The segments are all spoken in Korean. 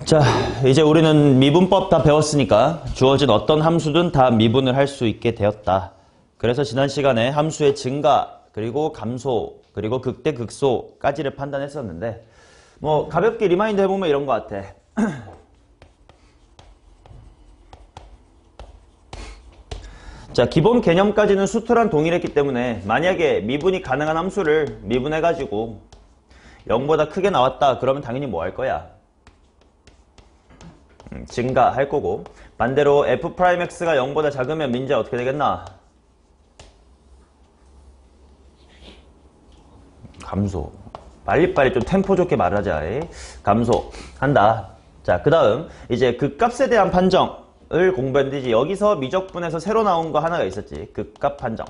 자, 이제 우리는 미분법 다 배웠으니까 주어진 어떤 함수든 다 미분을 할 수 있게 되었다. 그래서 지난 시간에 함수의 증가, 그리고 감소, 그리고 극대, 극소까지를 판단했었는데 뭐 가볍게 리마인드 해보면 이런 것 같아. 자, 기본 개념까지는 수투랑 동일했기 때문에 만약에 미분이 가능한 함수를 미분해가지고 0보다 크게 나왔다 그러면 당연히 뭐 할 거야? 증가할 거고, 반대로 f'x가 0보다 작으면 민재 어떻게 되겠나? 감소. 빨리빨리 좀 템포 좋게 말하자. 감소한다. 자, 그 다음 이제 극값에 대한 판정을 공부했는데 여기서 미적분에서 새로 나온 거 하나가 있었지. 극값 판정.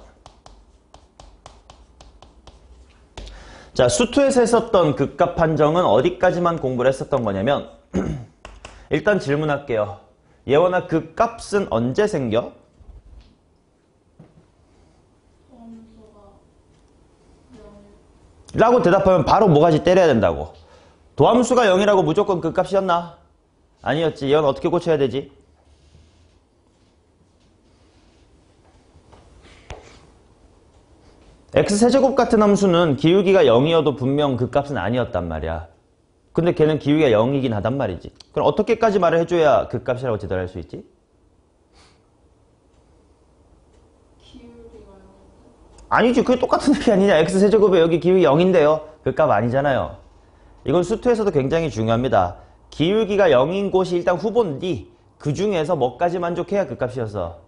자, 수투에서 했었던 극값 판정은 어디까지만 공부를 했었던 거냐면 일단 질문할게요. 예원아, 극값은 언제 생겨? 라고 대답하면 바로 뭐가지 때려야 된다고. 도함수가 0이라고 무조건 극값이었나? 아니었지. 예원 어떻게 고쳐야 되지? x세제곱 같은 함수는 기울기가 0이어도 분명 극값은 아니었단 말이야. 근데 걔는 기울기가 0이긴 하단 말이지. 그럼 어떻게까지 말을 해줘야 극값이라고 제대로 할 수 있지? 아니지. 그게 똑같은 얘기 아니냐. x세제곱에 여기 기울기 0인데요. 극값 아니잖아요. 이건 수투에서도 굉장히 중요합니다. 기울기가 0인 곳이 일단 후보인데 그 중에서 뭐까지 만족해야 극값이어서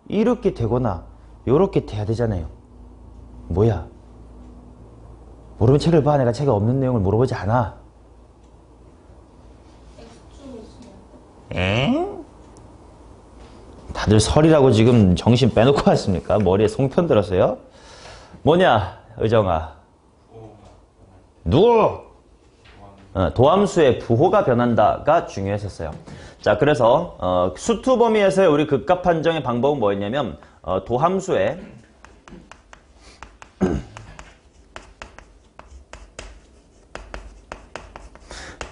이렇게 되거나 요렇게 돼야 되잖아요. 뭐야? 모르면 책을 봐. 내가 책에 없는 내용을 물어보지 않아. 엥? 다들 설이라고 지금 정신 빼놓고 왔습니까? 머리에 송편 들었어요? 뭐냐, 의정아? 누구? 도함수의 부호가 변한다가 중요했었어요. 자, 그래서 수투 범위에서의 우리 극값 판정의 방법은 뭐였냐면 도함수의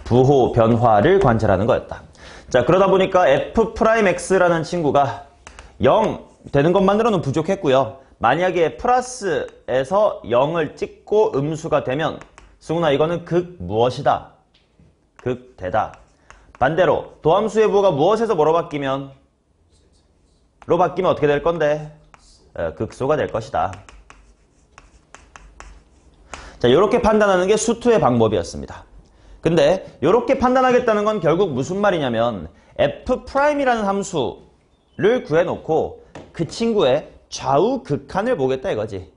부호 변화를 관찰하는 거였다. 자, 그러다 보니까 f'x라는 친구가 0 되는 것만으로는 부족했고요. 만약에 플러스에서 0을 찍고 음수가 되면 승훈아, 이거는 극 무엇이다? 극대다. 반대로 도함수의 부호가 무엇에서 뭐로 바뀌면? 로 바뀌면 어떻게 될 건데? 극소가 될 것이다. 자, 이렇게 판단하는 게 수투의 방법이었습니다. 근데 이렇게 판단하겠다는 건 결국 무슨 말이냐면 f'이라는 함수를 구해놓고 그 친구의 좌우 극한을 보겠다 이거지.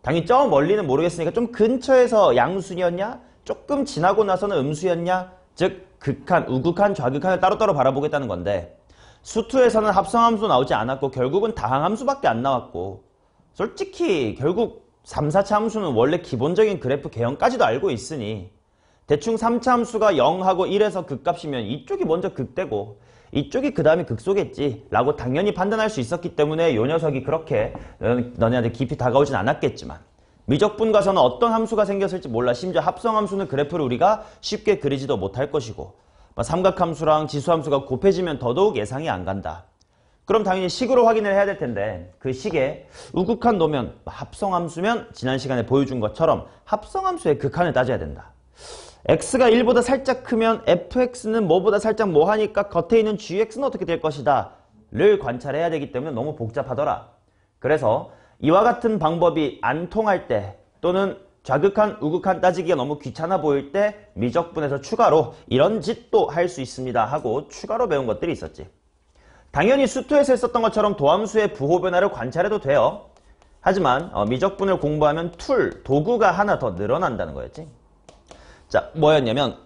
당연히 저 멀리는 모르겠으니까 좀 근처에서 양수였냐? 조금 지나고 나서는 음수였냐? 즉 극한, 우극한, 좌극한을 따로따로 바라보겠다는 건데 수투에서는 합성함수 나오지 않았고 결국은 다항함수밖에 안 나왔고 솔직히 결국 3, 4차 함수는 원래 기본적인 그래프 개형까지도 알고 있으니 대충 3차 함수가 0하고 1에서 극값이면 이쪽이 먼저 극대고 이쪽이 그 다음에 극소겠지 라고 당연히 판단할 수 있었기 때문에 요 녀석이 그렇게 너네한테 깊이 다가오진 않았겠지만 미적분과서는 어떤 함수가 생겼을지 몰라. 심지어 합성함수는 그래프를 우리가 쉽게 그리지도 못할 것이고 삼각함수랑 지수함수가 곱해지면 더더욱 예상이 안 간다. 그럼 당연히 식으로 확인을 해야 될 텐데 그 식에 우극한 놓으면 합성함수면 지난 시간에 보여준 것처럼 합성함수의 극한을 따져야 된다. x가 1보다 살짝 크면 fx는 뭐보다 살짝 뭐하니까 겉에 있는 gx는 어떻게 될 것이다 를 관찰해야 되기 때문에 너무 복잡하더라. 그래서 이와 같은 방법이 안 통할 때 또는 좌극한, 우극한 따지기가 너무 귀찮아 보일 때 미적분에서 추가로 이런 짓도 할 수 있습니다 하고 추가로 배운 것들이 있었지. 당연히 수투에서 했었던 것처럼 도함수의 부호 변화를 관찰해도 돼요. 하지만 미적분을 공부하면 도구가 하나 더 늘어난다는 거였지. 자, 뭐였냐면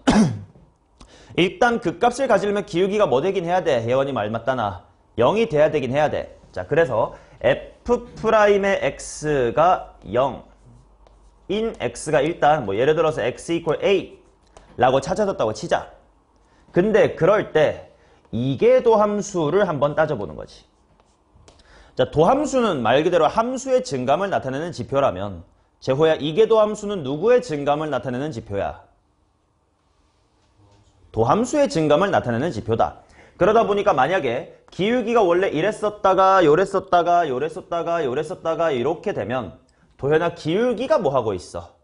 일단 극값을 가지려면 기울기가 뭐 되긴 해야 돼? 예원이 말 맞다나 0이 돼야 되긴 해야 돼. 자, 그래서 f'의 x가 0인 x가 일단 뭐 예를 들어서 x equal a 라고 찾아졌다고 치자. 근데 그럴 때 이계도 함수를 한번 따져보는 거지. 자, 도함수는 말 그대로 함수의 증감을 나타내는 지표라면 제호야, 이계도 함수는 누구의 증감을 나타내는 지표야? 도함수의 증감을 나타내는 지표다. 그러다 보니까 만약에 기울기가 원래 이랬었다가 요랬었다가 요랬었다가 요랬었다가 이렇게 되면 도현아 기울기가 뭐 하고 있어?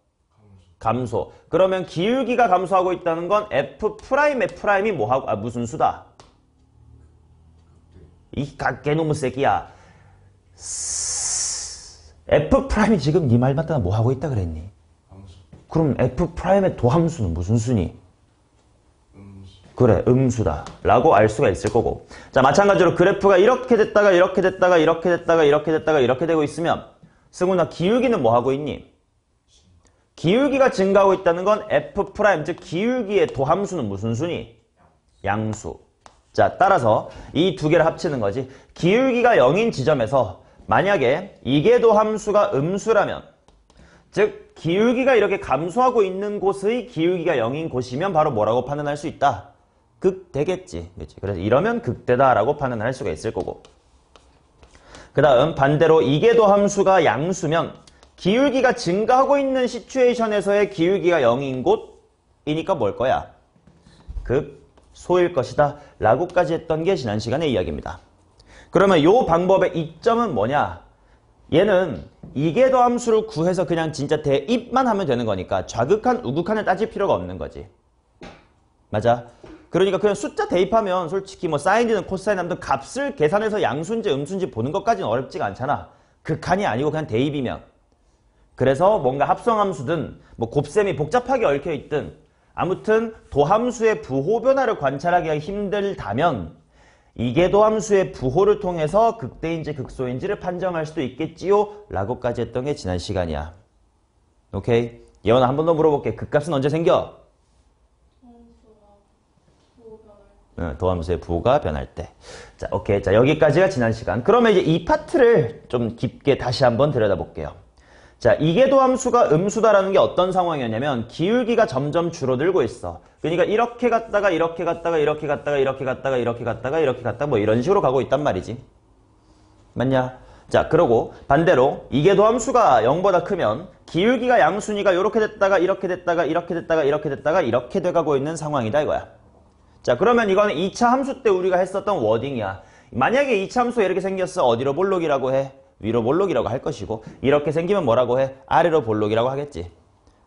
감소. 그러면 기울기가 감소하고 있다는 건 F'F'이 뭐 하고 무슨 수다? 이 개놈의 새끼야. F'이 지금 네 말 맞다 뭐 하고 있다 그랬니? 그럼 F'의 도함수는 무슨 수니? 그래, 음수다 라고 알 수가 있을 거고. 자, 마찬가지로 그래프가 이렇게 됐다가 이렇게 됐다가 이렇게 됐다가 이렇게 됐다가 이렇게 되고 있으면 승훈아 기울기는 뭐 하고 있니? 기울기가 증가하고 있다는 건 F', 즉 기울기의 도함수는 무슨 수니? 양수. 자, 따라서 이 두 개를 합치는 거지. 기울기가 0인 지점에서 만약에 이게 도함수가 음수라면, 즉 기울기가 이렇게 감소하고 있는 곳의 기울기가 0인 곳이면 바로 뭐라고 판단할 수 있다? 극대겠지. 그렇지? 그래서 이러면 극대다라고 판단할 수가 있을 거고. 그 다음 반대로 이게 도함수가 양수면 기울기가 증가하고 있는 시츄에이션에서의 기울기가 0인 곳이니까 뭘 거야? 극소일 것이다 라고까지 했던 게 지난 시간의 이야기입니다. 그러면 이 방법의 이점은 뭐냐? 얘는 이게 도함수를 구해서 그냥 진짜 대입만 하면 되는 거니까 좌극한, 우극한을 따질 필요가 없는 거지. 맞아? 그러니까 그냥 숫자 대입하면 솔직히 뭐 사인이든 코사인이든 값을 계산해서 양수인지 음수인지 보는 것까지는 어렵지가 않잖아. 극한이 아니고 그냥 대입이면. 그래서 뭔가 합성함수든 뭐 곱셈이 복잡하게 얽혀있든 아무튼 도함수의 부호 변화를 관찰하기가 힘들다면 이게 도함수의 부호를 통해서 극대인지 극소인지를 판정할 수도 있겠지요? 라고까지 했던 게 지난 시간이야. 오케이? 예원아 한 번 더 물어볼게. 극값은 언제 생겨? 도함수의 부호가 변할 때. 자, 오케이. 자, 여기까지가 지난 시간. 그러면 이제 이 파트를 좀 깊게 다시 한번 들여다볼게요. 자, 이게 도함수가 음수다라는 게 어떤 상황이었냐면 기울기가 점점 줄어들고 있어. 그러니까 이렇게 갔다가 이렇게 갔다가 이렇게 갔다가 이렇게 갔다가 이렇게 갔다가 이렇게 갔다가 뭐 이런 식으로 가고 있단 말이지. 맞냐? 자, 그러고 반대로 이게 도함수가 0보다 크면 기울기가 양수니까 이렇게 됐다가 이렇게 됐다가 이렇게 됐다가 이렇게 됐다가 이렇게 돼가고 있는 상황이다 이거야. 자, 그러면 이거는 2차 함수 때 우리가 했었던 워딩이야. 만약에 2차 함수가 이렇게 생겼어. 어디로 볼록이라고 해? 위로 볼록이라고 할 것이고, 이렇게 생기면 뭐라고 해? 아래로 볼록이라고 하겠지.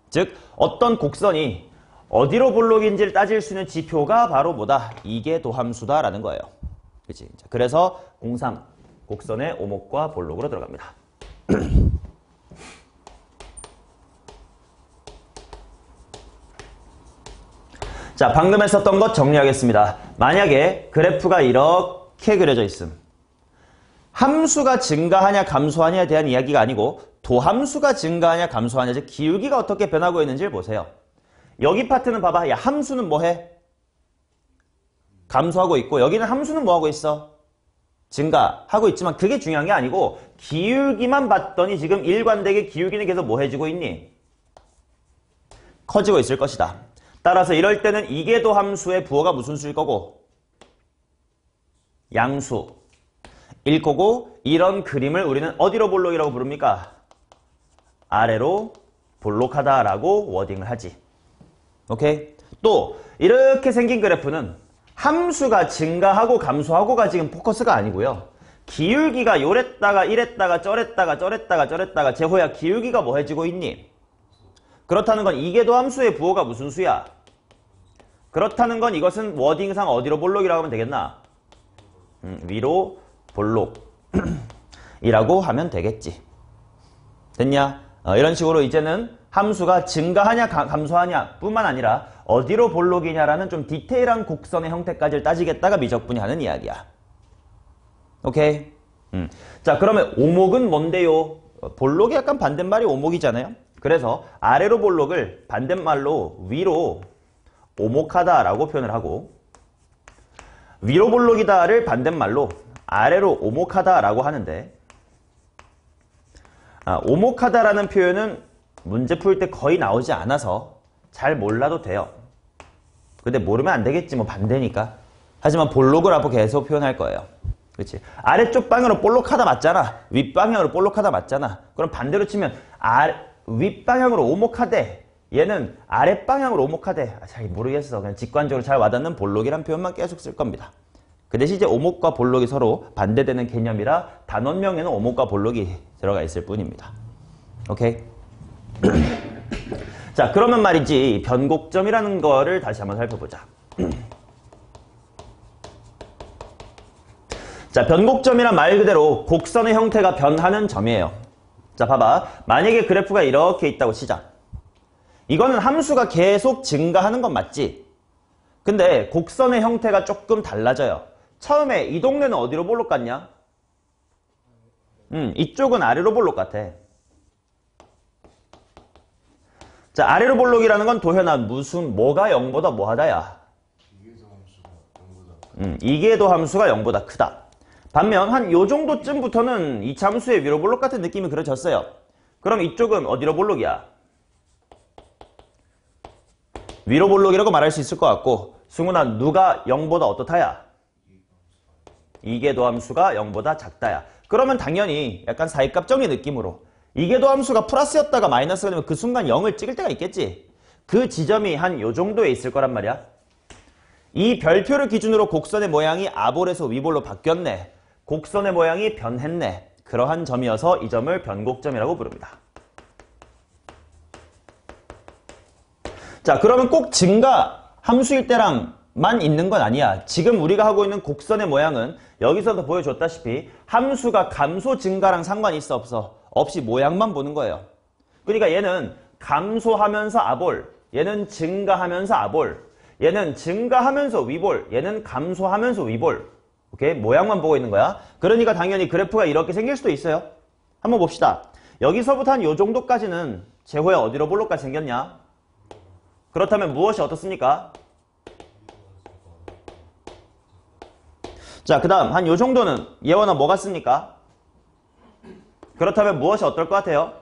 즉 어떤 곡선이 어디로 볼록인지를 따질 수 있는 지표가 바로 뭐다? 이게 도함수다라는 거예요. 그치? 자, 그래서 03 곡선의 오목과 볼록으로 들어갑니다. 자, 방금 했었던 것 정리하겠습니다. 만약에 그래프가 이렇게 그려져 있음. 함수가 증가하냐 감소하냐에 대한 이야기가 아니고 도함수가 증가하냐 감소하냐, 즉 기울기가 어떻게 변하고 있는지를 보세요. 여기 파트는 봐봐. 야, 함수는 뭐해? 감소하고 있고 여기는 함수는 뭐하고 있어? 증가하고 있지만 그게 중요한 게 아니고 기울기만 봤더니 지금 일관되게 기울기는 계속 뭐 해지고 있니? 커지고 있을 것이다. 따라서 이럴 때는 이게 도함수의 부호가 무슨 수일 거고? 양수. 일 거고 이런 그림을 우리는 어디로 볼록이라고 부릅니까? 아래로 볼록하다라고 워딩을 하지. 오케이? 또 이렇게 생긴 그래프는 함수가 증가하고 감소하고가 지금 포커스가 아니고요. 기울기가 요랬다가 이랬다가 저랬다가 제호야 기울기가 뭐 해지고 있니? 그렇다는 건 이게 도함수의 부호가 무슨 수야? 그렇다는 건 이것은 워딩상 어디로 볼록이라고 하면 되겠나? 위로 볼록이라고 하면 되겠지. 됐냐? 이런 식으로 이제는 함수가 증가하냐 감소하냐 뿐만 아니라 어디로 볼록이냐라는 좀 디테일한 곡선의 형태까지를 따지겠다가 미적분이 하는 이야기야. 오케이? 자, 그러면 오목은 뭔데요? 볼록이 약간 반대말이 오목이잖아요. 그래서 아래로 볼록을 반대말로 위로 오목하다라고 표현을 하고 위로 볼록이다를 반대말로 아래로 오목하다라고 하는데 오목하다라는 표현은 문제 풀 때 거의 나오지 않아서 잘 몰라도 돼요. 근데 모르면 안 되겠지 뭐 반대니까. 하지만 볼록을 앞으로 계속 표현할 거예요. 그렇지? 아래쪽 방향으로 볼록하다 맞잖아. 윗방향으로 볼록하다 맞잖아. 그럼 반대로 치면 윗방향으로 오목하되 얘는 아랫방향으로 오목하대. 잘 모르겠어. 그냥 직관적으로 잘 와닿는 볼록이란 표현만 계속 쓸 겁니다. 그 대신 이제 오목과 볼록이 서로 반대되는 개념이라 단원명에는 오목과 볼록이 들어가 있을 뿐입니다. 오케이? 자, 그러면 말이지 변곡점이라는 거를 다시 한번 살펴보자. 자, 변곡점이란 말 그대로 곡선의 형태가 변하는 점이에요. 자, 봐봐. 만약에 그래프가 이렇게 있다고 치자. 이거는 함수가 계속 증가하는 건 맞지? 근데 곡선의 형태가 조금 달라져요. 처음에 이 동네는 어디로 볼록 같냐? 이쪽은 아래로 볼록 같아. 자, 아래로 볼록이라는 건 도현아 뭐가 0보다 뭐하다야? 이계도 함수가 0보다 크다. 반면 한 요 정도쯤부터는 이 함수의 위로 볼록 같은 느낌이 그려졌어요. 그럼 이쪽은 어디로 볼록이야? 위로 볼록이라고 말할 수 있을 것 같고, 승훈아 누가 0보다 어떻다야? 이계도 함수가 0보다 작다야. 그러면 당연히 약간 사이값정의 느낌으로 이계도 함수가 플러스였다가 마이너스가 되면 그 순간 0을 찍을 때가 있겠지. 그 지점이 한 요 정도에 있을 거란 말이야. 이 별표를 기준으로 곡선의 모양이 아볼에서 위볼로 바뀌었네. 곡선의 모양이 변했네. 그러한 점이어서 이 점을 변곡점이라고 부릅니다. 자, 그러면 꼭 증가 함수일 때랑만 있는 건 아니야. 지금 우리가 하고 있는 곡선의 모양은 여기서도 보여줬다시피 함수가 감소 증가랑 상관이 있어 없어? 없이 모양만 보는 거예요. 그러니까 얘는 감소하면서 아볼, 얘는 증가하면서 아볼, 얘는 증가하면서 위볼, 얘는 감소하면서 위볼. 오케이? 모양만 보고 있는 거야. 그러니까 당연히 그래프가 이렇게 생길 수도 있어요. 한번 봅시다. 여기서부터 한 요 정도까지는 제호야 어디로 볼록까지 생겼냐? 그렇다면 무엇이 어떻습니까? 자, 그 다음 한 요 정도는 예원아 뭐 같습니까? 그렇다면 무엇이 어떨 것 같아요?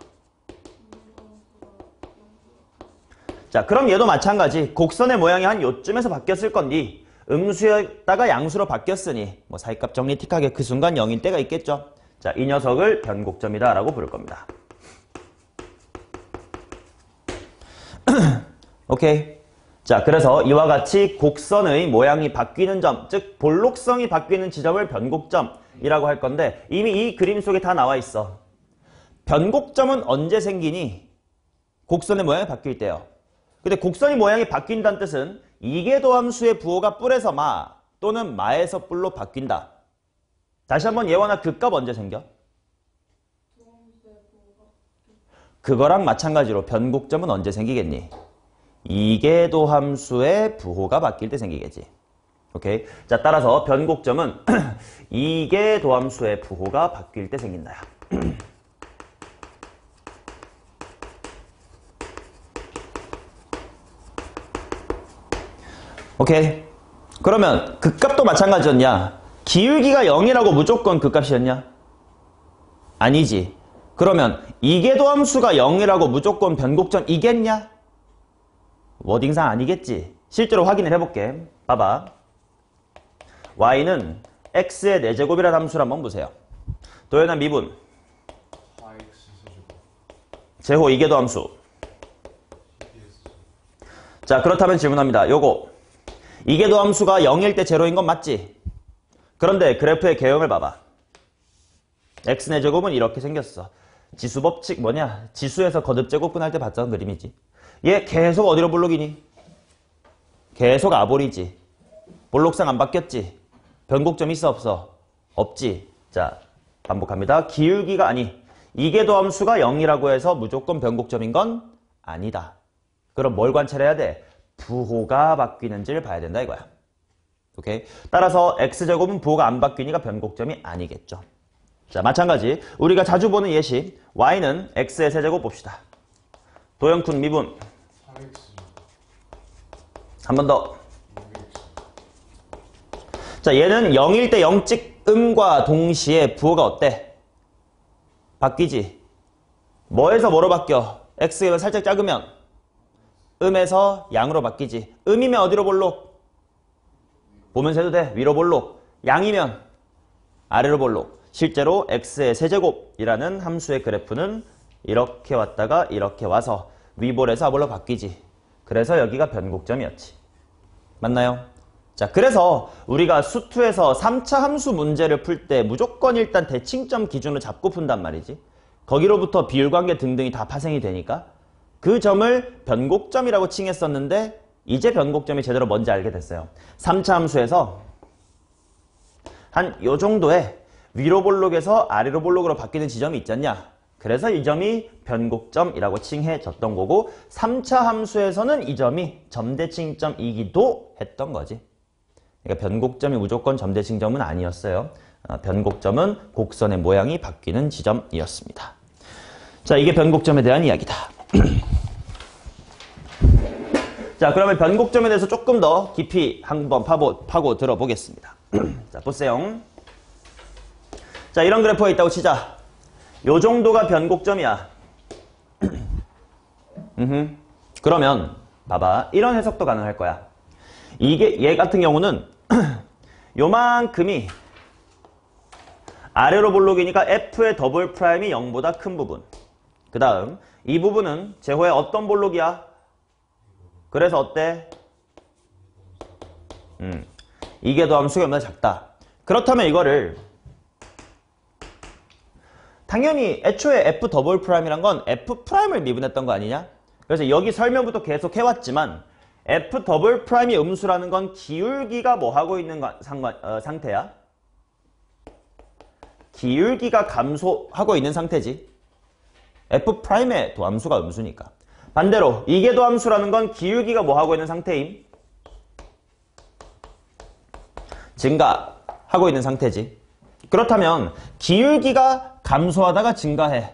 자, 그럼 얘도 마찬가지. 곡선의 모양이 한 요쯤에서 바뀌었을 건디 음수였다가 양수로 바뀌었으니 뭐 사이값 정리틱하게 그 순간 0인 때가 있겠죠. 자, 이 녀석을 변곡점이다 라고 부를 겁니다. 오케이. 자, 그래서 이와 같이 곡선의 모양이 바뀌는 점, 즉 볼록성이 바뀌는 지점을 변곡점이라고 할 건데 이미 이 그림 속에 다 나와 있어. 변곡점은 언제 생기니? 곡선의 모양이 바뀔 때요. 근데 곡선의 모양이 바뀐다는 뜻은 이계도 함수의 부호가 뿔에서 마 또는 마에서 뿔로 바뀐다. 다시 한번 예원아 그 값 언제 생겨? 그거랑 마찬가지로 변곡점은 언제 생기겠니? 이계도 함수의 부호가 바뀔 때 생기겠지. 오케이. 자, 따라서 변곡점은 이계도 함수의 부호가 바뀔 때 생긴다. 오케이. 그러면 그 값도 마찬가지였냐? 기울기가 0이라고 무조건 그 값이었냐? 아니지. 그러면 이계도 함수가 0이라고 무조건 변곡점이겠냐? 워딩상 아니겠지. 실제로 확인을 해볼게. 봐봐. y는 x의 4제곱이라는 함수를 한번 보세요. 도연한 미분. 제호 이계도 함수. 자, 그렇다면 질문합니다. 요거 이계도 함수가 0일 때 제로인 건 맞지? 그런데 그래프의 개형을 봐봐. x의 제곱은 이렇게 생겼어. 지수 법칙 뭐냐? 지수에서 거듭 제곱분 할 때 봤던 그림이지. 얘 계속 어디로 볼록이니? 계속 아볼이지. 볼록상 안 바뀌었지? 변곡점 있어 없어? 없지. 자, 반복합니다. 기울기가 아니. 이계도 함수가 0이라고 해서 무조건 변곡점인 건 아니다. 그럼 뭘 관찰해야 돼? 부호가 바뀌는지를 봐야 된다 이거야. 오케이? 따라서 x제곱은 부호가 안 바뀌니까 변곡점이 아니겠죠. 자, 마찬가지 우리가 자주 보는 예시 y는 x의 세제곱 봅시다. 도형쿤 미분. 한 번 더. 자, 얘는 0일 때 0찍음과 동시에 부호가 어때? 바뀌지. 뭐에서 뭐로 바뀌어? x가 살짝 작으면 음에서 양으로 바뀌지. 음이면 어디로 볼록? 보면서 해도 돼. 위로 볼록. 양이면 아래로 볼록. 실제로 x의 세제곱이라는 함수의 그래프는 이렇게 왔다가 이렇게 와서 위볼에서 아볼로 바뀌지. 그래서 여기가 변곡점이었지. 맞나요? 자, 그래서 우리가 수투에서 3차 함수 문제를 풀 때 무조건 일단 대칭점 기준으로 잡고 푼단 말이지. 거기로부터 비율관계 등등이 다 파생이 되니까 그 점을 변곡점이라고 칭했었는데 이제 변곡점이 제대로 뭔지 알게 됐어요. 3차 함수에서 한 요 정도의 위로 볼록에서 아래로 볼록으로 바뀌는 지점이 있잖냐. 그래서 이 점이 변곡점이라고 칭해졌던 거고 3차 함수에서는 이 점이 점대칭점이기도 했던 거지. 그러니까 변곡점이 무조건 점대칭점은 아니었어요. 변곡점은 곡선의 모양이 바뀌는 지점이었습니다. 자, 이게 변곡점에 대한 이야기다. 자, 그러면 변곡점에 대해서 조금 더 깊이 한번 파고 들어보겠습니다. 자, 보세요. 자, 이런 그래프가 있다고 치자. 요 정도가 변곡점이야. 그러면 봐봐. 이런 해석도 가능할 거야. 이게 얘 같은 경우는 요만큼이 아래로 볼록이니까 F의 더블 프라임이 0보다 큰 부분. 그 다음 이 부분은 제호의 어떤 볼록이야? 그래서 어때? 이게 더하면 수가 0보다 작다. 그렇다면 이거를 당연히 애초에 F 더블 프라임이란 건 F 프라임을 미분했던 거 아니냐? 그래서 여기 설명부터 계속 해왔지만 F 더블 프라임이 음수라는 건 기울기가 뭐 하고 있는 상태야? 기울기가 감소하고 있는 상태지. F 프라임의 도함수가 음수니까. 반대로 이게 도함수라는 건 기울기가 뭐 하고 있는 상태임? 증가하고 있는 상태지. 그렇다면 기울기가 감소하다가 증가해.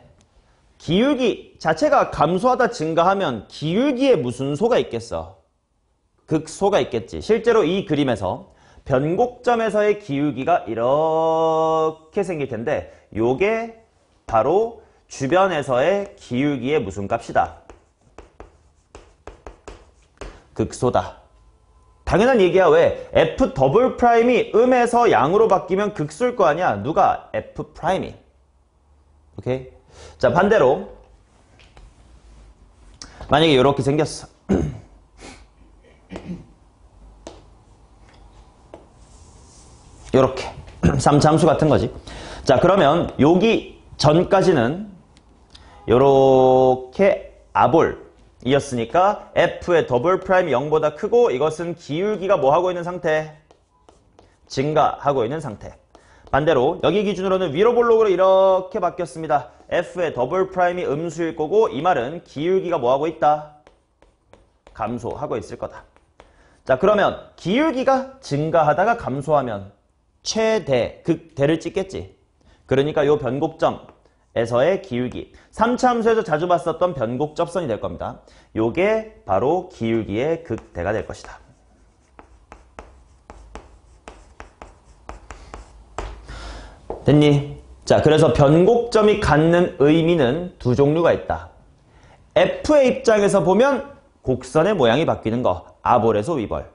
기울기 자체가 감소하다 증가하면 기울기에 무슨 소가 있겠어? 극소가 있겠지. 실제로 이 그림에서 변곡점에서의 기울기가 이렇게 생길 텐데 요게 바로 주변에서의 기울기의 무슨 값이다? 극소다. 당연한 얘기야. 왜? F 더블 프라임이 음에서 양으로 바뀌면 극소일 거 아니야. 누가? F 프라임이. 오케이? 자, 반대로 만약에 이렇게 생겼어. 이렇게 3차 함수 같은 거지. 자, 그러면 여기 전까지는 이렇게 아볼이었으니까 F의 더블 프라임이 0보다 크고 이것은 기울기가 뭐 하고 있는 상태? 증가하고 있는 상태. 반대로 여기 기준으로는 위로 볼록으로 이렇게 바뀌었습니다. F의 더블 프라임이 음수일 거고 이 말은 기울기가 뭐 하고 있다? 감소하고 있을 거다. 자, 그러면 기울기가 증가하다가 감소하면 최대, 극대를 찍겠지. 그러니까 이 변곡점에서의 기울기. 3차 함수에서 자주 봤었던 변곡접선이 될 겁니다. 요게 바로 기울기의 극대가 될 것이다. 됐니? 자, 그래서 변곡점이 갖는 의미는 두 종류가 있다. F의 입장에서 보면 곡선의 모양이 바뀌는 거. 아볼에서 위볼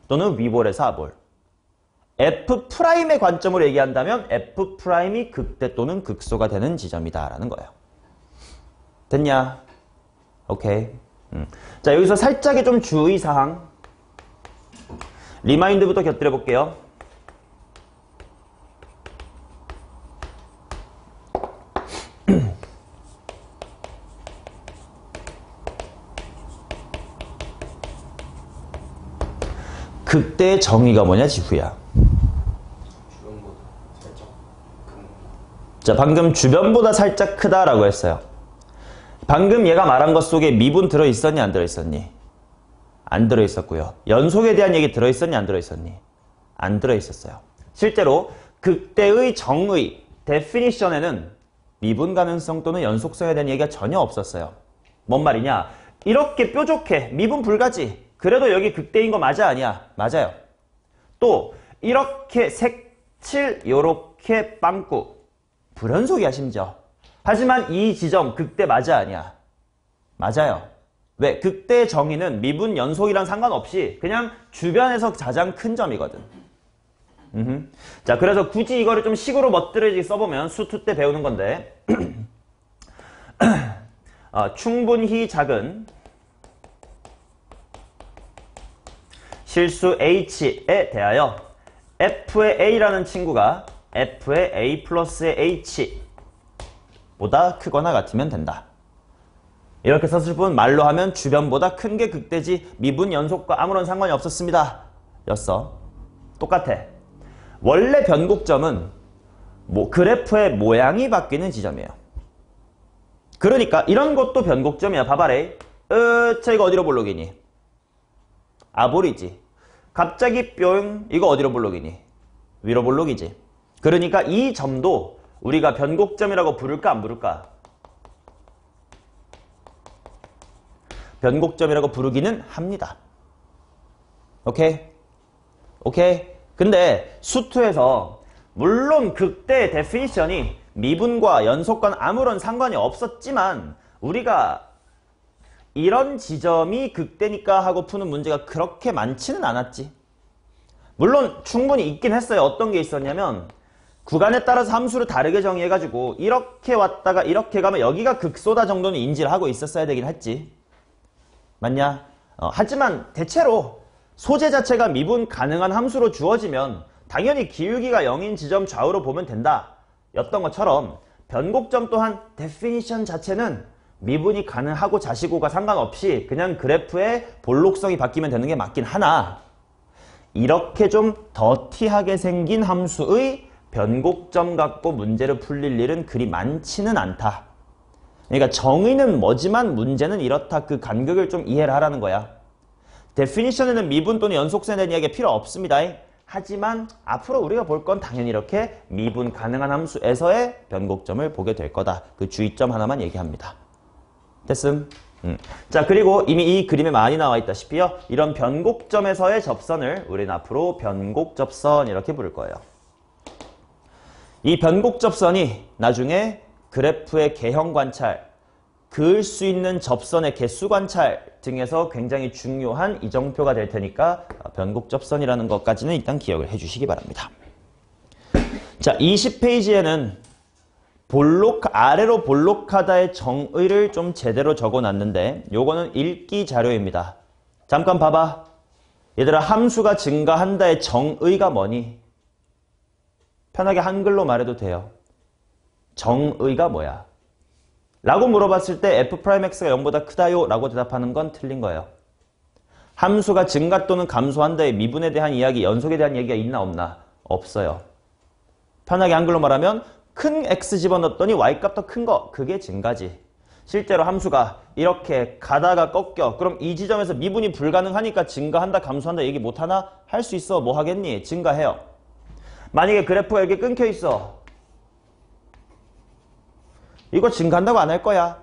또는 위볼에서 아볼. F 프라임의 관점으로 얘기한다면 F 프라임이 극대 또는 극소가 되는 지점이다 라는 거예요. 됐냐? 오케이. 자, 여기서 살짝의 좀 주의사항 리마인드부터 곁들여 볼게요. 극대의 정의가 뭐냐, 지후야? 자, 방금 주변보다 살짝 크다라고 했어요. 방금 얘가 말한 것 속에 미분 들어있었니, 안 들어있었니? 안 들어있었고요. 연속에 대한 얘기 들어있었니, 안 들어있었니? 안 들어있었어요. 실제로 극대의 정의, 데피니션에는 미분 가능성 또는 연속성에 대한 얘기가 전혀 없었어요. 뭔 말이냐? 이렇게 뾰족해. 미분 불가지. 그래도 여기 극대인 거 맞아, 아니야? 맞아요. 또 이렇게 색칠 요렇게 빵꾸. 불연속이야, 심지어. 하지만 이 지점 극대 맞아, 아니야? 맞아요. 왜? 극대의 정의는 미분 연속이랑 상관없이 그냥 주변에서 가장 큰 점이거든. 자, 그래서 굳이 이거를 좀 식으로 멋들어지게 써보면 수투 때 배우는 건데 충분히 작은 실수 h에 대하여 f의 a라는 친구가 f의 a 플러스의 h 보다 크거나 같으면 된다. 이렇게 썼을 뿐 말로 하면 주변보다 큰 게 극대지 미분 연속과 아무런 상관이 없었습니다. 였어. 똑같아. 원래 변곡점은 그래프의 모양이 바뀌는 지점이에요. 그러니까 이런 것도 변곡점이야. 봐봐래. 자 이거 어디로 볼록이니? 아볼이지. 갑자기 뿅 이거 어디로 볼록이니? 위로 볼록이지. 그러니까 이 점도 우리가 변곡점이라고 부를까 안 부를까? 변곡점이라고 부르기는 합니다. 오케이? 오케이? 근데 수투에서 물론 극대의 데피니션이 미분과 연속과는 아무런 상관이 없었지만 우리가 이런 지점이 극대니까 하고 푸는 문제가 그렇게 많지는 않았지. 물론 충분히 있긴 했어요. 어떤 게 있었냐면 구간에 따라서 함수를 다르게 정의해가지고 이렇게 왔다가 이렇게 가면 여기가 극소다 정도는 인지를 하고 있었어야 되긴 했지. 맞냐? 하지만 대체로 소재 자체가 미분 가능한 함수로 주어지면 당연히 기울기가 0인 지점 좌우로 보면 된다 였던 것처럼 변곡점 또한 데피니션 자체는 미분이 가능하고 자시고가 상관없이 그냥 그래프의 볼록성이 바뀌면 되는 게 맞긴 하나 이렇게 좀 더티하게 생긴 함수의 변곡점 갖고 문제를 풀릴 일은 그리 많지는 않다. 그러니까 정의는 뭐지만 문제는 이렇다. 그 간극을 좀 이해를 하라는 거야. 데피니션에는 미분 또는 연속선에 대한 이야기가 필요 없습니다. 하지만 앞으로 우리가 볼 건 당연히 이렇게 미분 가능한 함수에서의 변곡점을 보게 될 거다. 그 주의점 하나만 얘기합니다. 됐음? 자, 그리고 이미 이 그림에 많이 나와 있다시피요. 이런 변곡점에서의 접선을 우리는 앞으로 변곡접선 이렇게 부를 거예요. 이 변곡접선이 나중에 그래프의 개형 관찰, 그을 수 있는 접선의 개수 관찰 등에서 굉장히 중요한 이정표가 될 테니까 변곡접선이라는 것까지는 일단 기억을 해주시기 바랍니다. 자, 20페이지에는 아래로 볼록하다의 정의를 좀 제대로 적어놨는데 요거는 읽기 자료입니다. 잠깐 봐봐. 얘들아 함수가 증가한다의 정의가 뭐니? 편하게 한글로 말해도 돼요. 정의가 뭐야? 라고 물어봤을 때 f'x가 0보다 크다요 라고 대답하는 건 틀린 거예요. 함수가 증가 또는 감소한다의 미분에 대한 이야기, 연속에 대한 얘기가 있나 없나? 없어요. 편하게 한글로 말하면 큰 x 집어넣었더니 y값 더 큰 거, 그게 증가지. 실제로 함수가 이렇게 가다가 꺾여. 그럼 이 지점에서 미분이 불가능하니까 증가한다, 감소한다 얘기 못하나? 할 수 있어. 뭐 하겠니? 증가해요. 만약에 그래프가 이렇게 끊겨 있어. 이거 증가한다고 안 할 거야?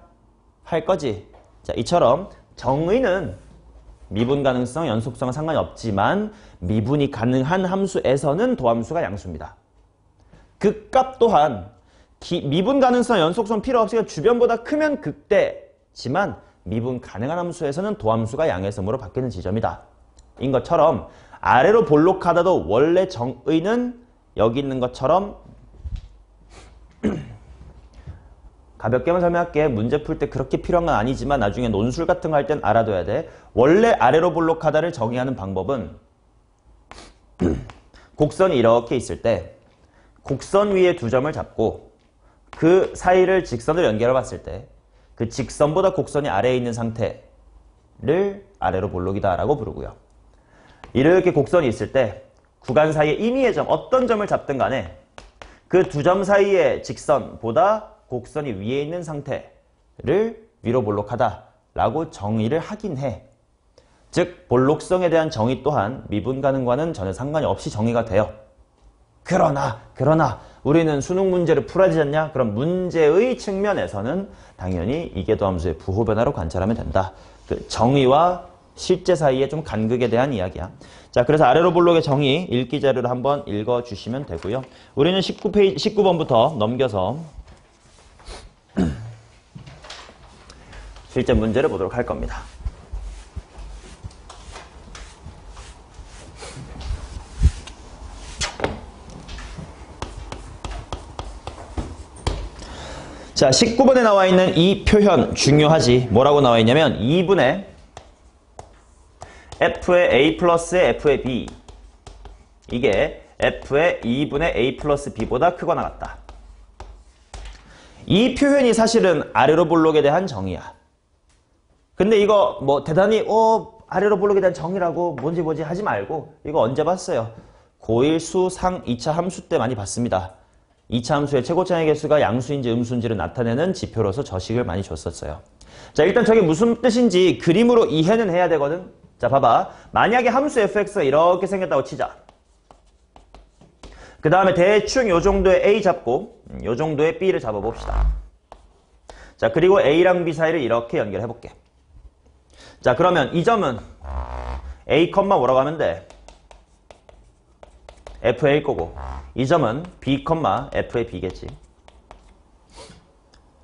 할 거지. 자, 이처럼 정의는 미분 가능성, 연속성은 상관이 없지만 미분이 가능한 함수에서는 도함수가 양수입니다. 극값 또한 미분 가능성, 연속성 필요 없으니까 주변보다 크면 극대지만 미분 가능한 함수에서는 도함수가 양의 섬으로 바뀌는 지점이다. 인 것처럼 아래로 볼록하다도 원래 정의는 여기 있는 것처럼 가볍게만 설명할게. 문제 풀 때 그렇게 필요한 건 아니지만 나중에 논술 같은 거 할 땐 알아둬야 돼. 원래 아래로 볼록하다를 정의하는 방법은 곡선이 이렇게 있을 때 곡선 위에 두 점을 잡고 그 사이를 직선으로 연결해 봤을 때 그 직선보다 곡선이 아래에 있는 상태를 아래로 볼록이다 라고 부르고요. 이렇게 곡선이 있을 때 구간 사이에 임의의 점, 어떤 점을 잡든 간에 그 두 점 사이의 직선보다 곡선이 위에 있는 상태를 위로 볼록하다 라고 정의를 하긴 해. 즉 볼록성에 대한 정의 또한 미분 가능과는 전혀 상관이 없이 정의가 돼요. 그러나 우리는 수능 문제를 풀어야 되지 않냐? 그럼 문제의 측면에서는 당연히 이계도함수의 부호 변화로 관찰하면 된다. 그 정의와 실제 사이에 좀 간극에 대한 이야기야. 자, 그래서 아래로 볼록의 정의 읽기 자료를 한번 읽어주시면 되고요. 우리는 19번부터 넘겨서 실제 문제를 보도록 할 겁니다. 자, 19번에 나와 있는 이 표현 중요하지. 뭐라고 나와 있냐면 2분의 f의 a 플러스의 f의 b. 이게 f의 2분의 a 플러스 b보다 크거나 같다. 이 표현이 사실은 아래로 볼록에 대한 정의야. 근데 이거 뭐 대단히 아래로 볼록에 대한 정의라고 뭔지 하지 말고 이거 언제 봤어요? 고1 수 상 2차 함수 때 많이 봤습니다. 2차 함수의 최고차의 개수가 양수인지 음수인지를 나타내는 지표로서 저식을 많이 줬었어요. 자, 일단 저게 무슨 뜻인지 그림으로 이해는 해야 되거든. 자, 봐봐. 만약에 함수 fx가 이렇게 생겼다고 치자. 그 다음에 대충 요 정도의 a 잡고 요 정도의 b를 잡아봅시다. 자, 그리고 a랑 b 사이를 이렇게 연결해볼게. 자, 그러면 이 점은 a, 뭐라고 하면 돼? f의 거고 이 점은 b, f의 b겠지.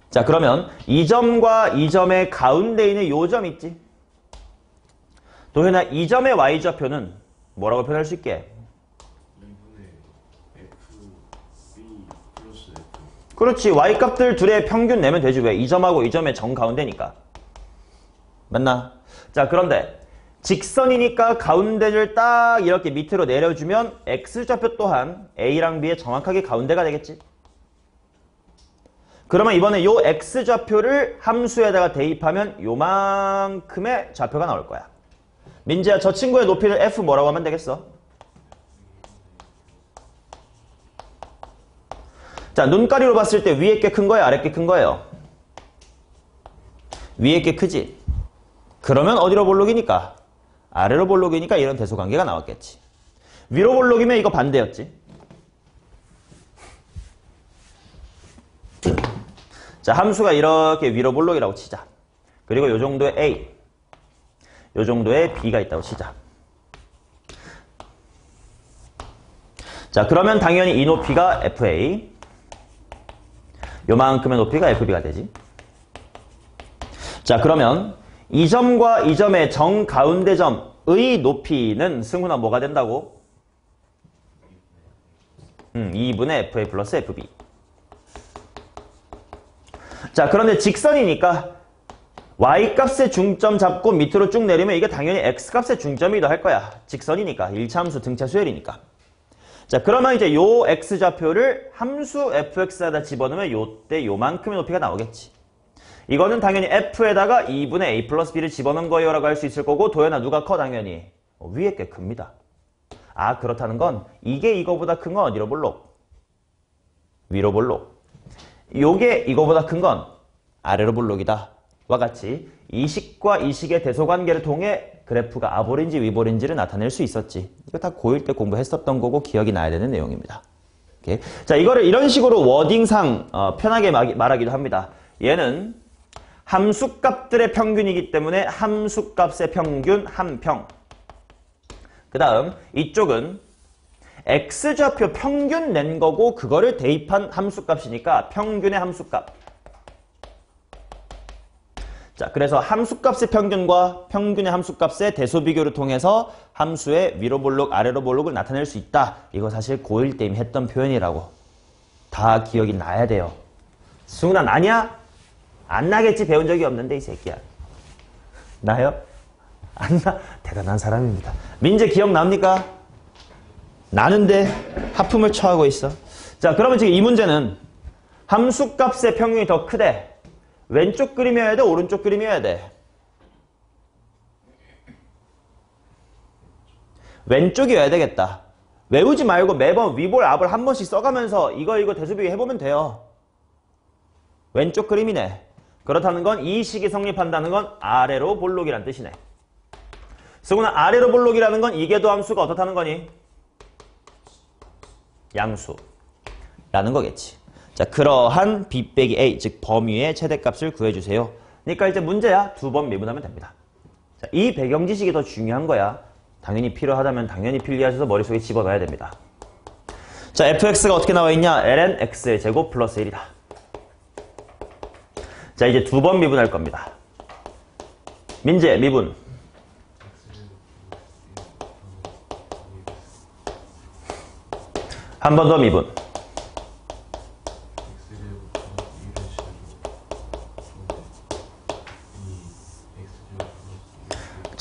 자, 그러면 이 점과 이 점의 가운데 있는 요 점 있지? 도현아, 이 점의 y좌표는 뭐라고 표현할 수 있게? 2분의 f, b 플러스 f. 그렇지. y값들 둘의 평균 내면 되지. 왜? 이 점하고 이 점의 정 가운데니까. 맞나? 자, 그런데 직선이니까 가운데를 딱 이렇게 밑으로 내려주면 x좌표 또한 a랑 b의 정확하게 가운데가 되겠지. 그러면 이번에 요 x좌표를 함수에다가 대입하면 요만큼의 좌표가 나올 거야. 민재야, 저 친구의 높이를 f 뭐라고 하면 되겠어? 자, 눈가리로 봤을 때 위에 게 큰 거예요? 아래 게 큰 거예요? 위에 게 크지? 그러면 어디로 볼록이니까? 아래로 볼록이니까 이런 대소관계가 나왔겠지. 위로 볼록이면 이거 반대였지. 자, 함수가 이렇게 위로 볼록이라고 치자. 그리고 요 정도의 a, 요 정도의 b가 있다고 치자. 자, 그러면 당연히 이 높이가 fa, 요만큼의 높이가 fb가 되지. 자, 그러면 이 점과 이 점의 정 가운데 점의 높이는 승훈아 뭐가 된다고? 2분의 fa 플러스 fb. 자, 그런데 직선이니까 y값의 중점 잡고 밑으로 쭉 내리면 이게 당연히 x값의 중점이기도 할 거야. 직선이니까. 1차 함수 등차 수열이니까. 자, 그러면 이제 요 x좌표를 함수 fx에다 집어넣으면 요때 요만큼의 높이가 나오겠지. 이거는 당연히 f에다가 2분의 a 플러스 b를 집어넣은 거예요 라고 할 수 있을 거고, 도현아 누가 커? 당연히 위에 게 큽니다. 아, 그렇다는 건 이게 이거보다 큰 건 어디로 볼록? 위로 볼록. 요게 이거보다 큰 건 아래로 볼록이다 와 같이 이 식과 이 식의 대소관계를 통해 그래프가 아볼인지 위볼인지를 나타낼 수 있었지. 이거 다 고1 때 공부했었던 거고 기억이 나야 되는 내용입니다. 오케이? 자, 이거를 이런 식으로 워딩상 편하게 말하기도 합니다. 얘는 함수값들의 평균이기 때문에 함수값의 평균 한평. 그 다음 이쪽은 x좌표 평균 낸 거고 그거를 대입한 함수값이니까 평균의 함수값. 자, 그래서 함수값의 평균과 평균의 함수값의 대소비교를 통해서 함수의 위로 볼록, 아래로 볼록을 나타낼 수 있다. 이거 사실 고1 때 이미 했던 표현이라고. 다 기억이 나야 돼요. 승훈아, 나냐? 안 나겠지. 배운 적이 없는데 이 새끼야. 나요? 안 나? 대단한 사람입니다. 민재 기억납니까? 나는데 하품을 처하고 있어. 자, 그러면 지금 이 문제는 함수값의 평균이 더 크대. 왼쪽 그림이어야 돼? 오른쪽 그림이어야 돼? 왼쪽이어야 되겠다. 외우지 말고 매번 위볼, 앞을 한 번씩 써가면서 이거 대수비교 해보면 돼요. 왼쪽 그림이네. 그렇다는 건 이 식이 성립한다는 건 아래로 볼록이란 뜻이네. 승훈아, 아래로 볼록이라는 건 이계도 함수가 어떻다는 거니? 양수라는 거겠지. 자, 그러한 b 빼기 a, 즉 범위의 최대값을 구해주세요. 그러니까 이제 문제야. 2번 미분하면 됩니다. 자, 이 배경 지식이 더 중요한 거야. 당연히 필요하다면 당연히 필기하셔서 머릿속에 집어넣어야 됩니다. 자, fx가 어떻게 나와 있냐? ln x의 제곱 플러스 1이다. 자, 이제 2번 미분할 겁니다. 민재, 미분. 한 번 더 미분.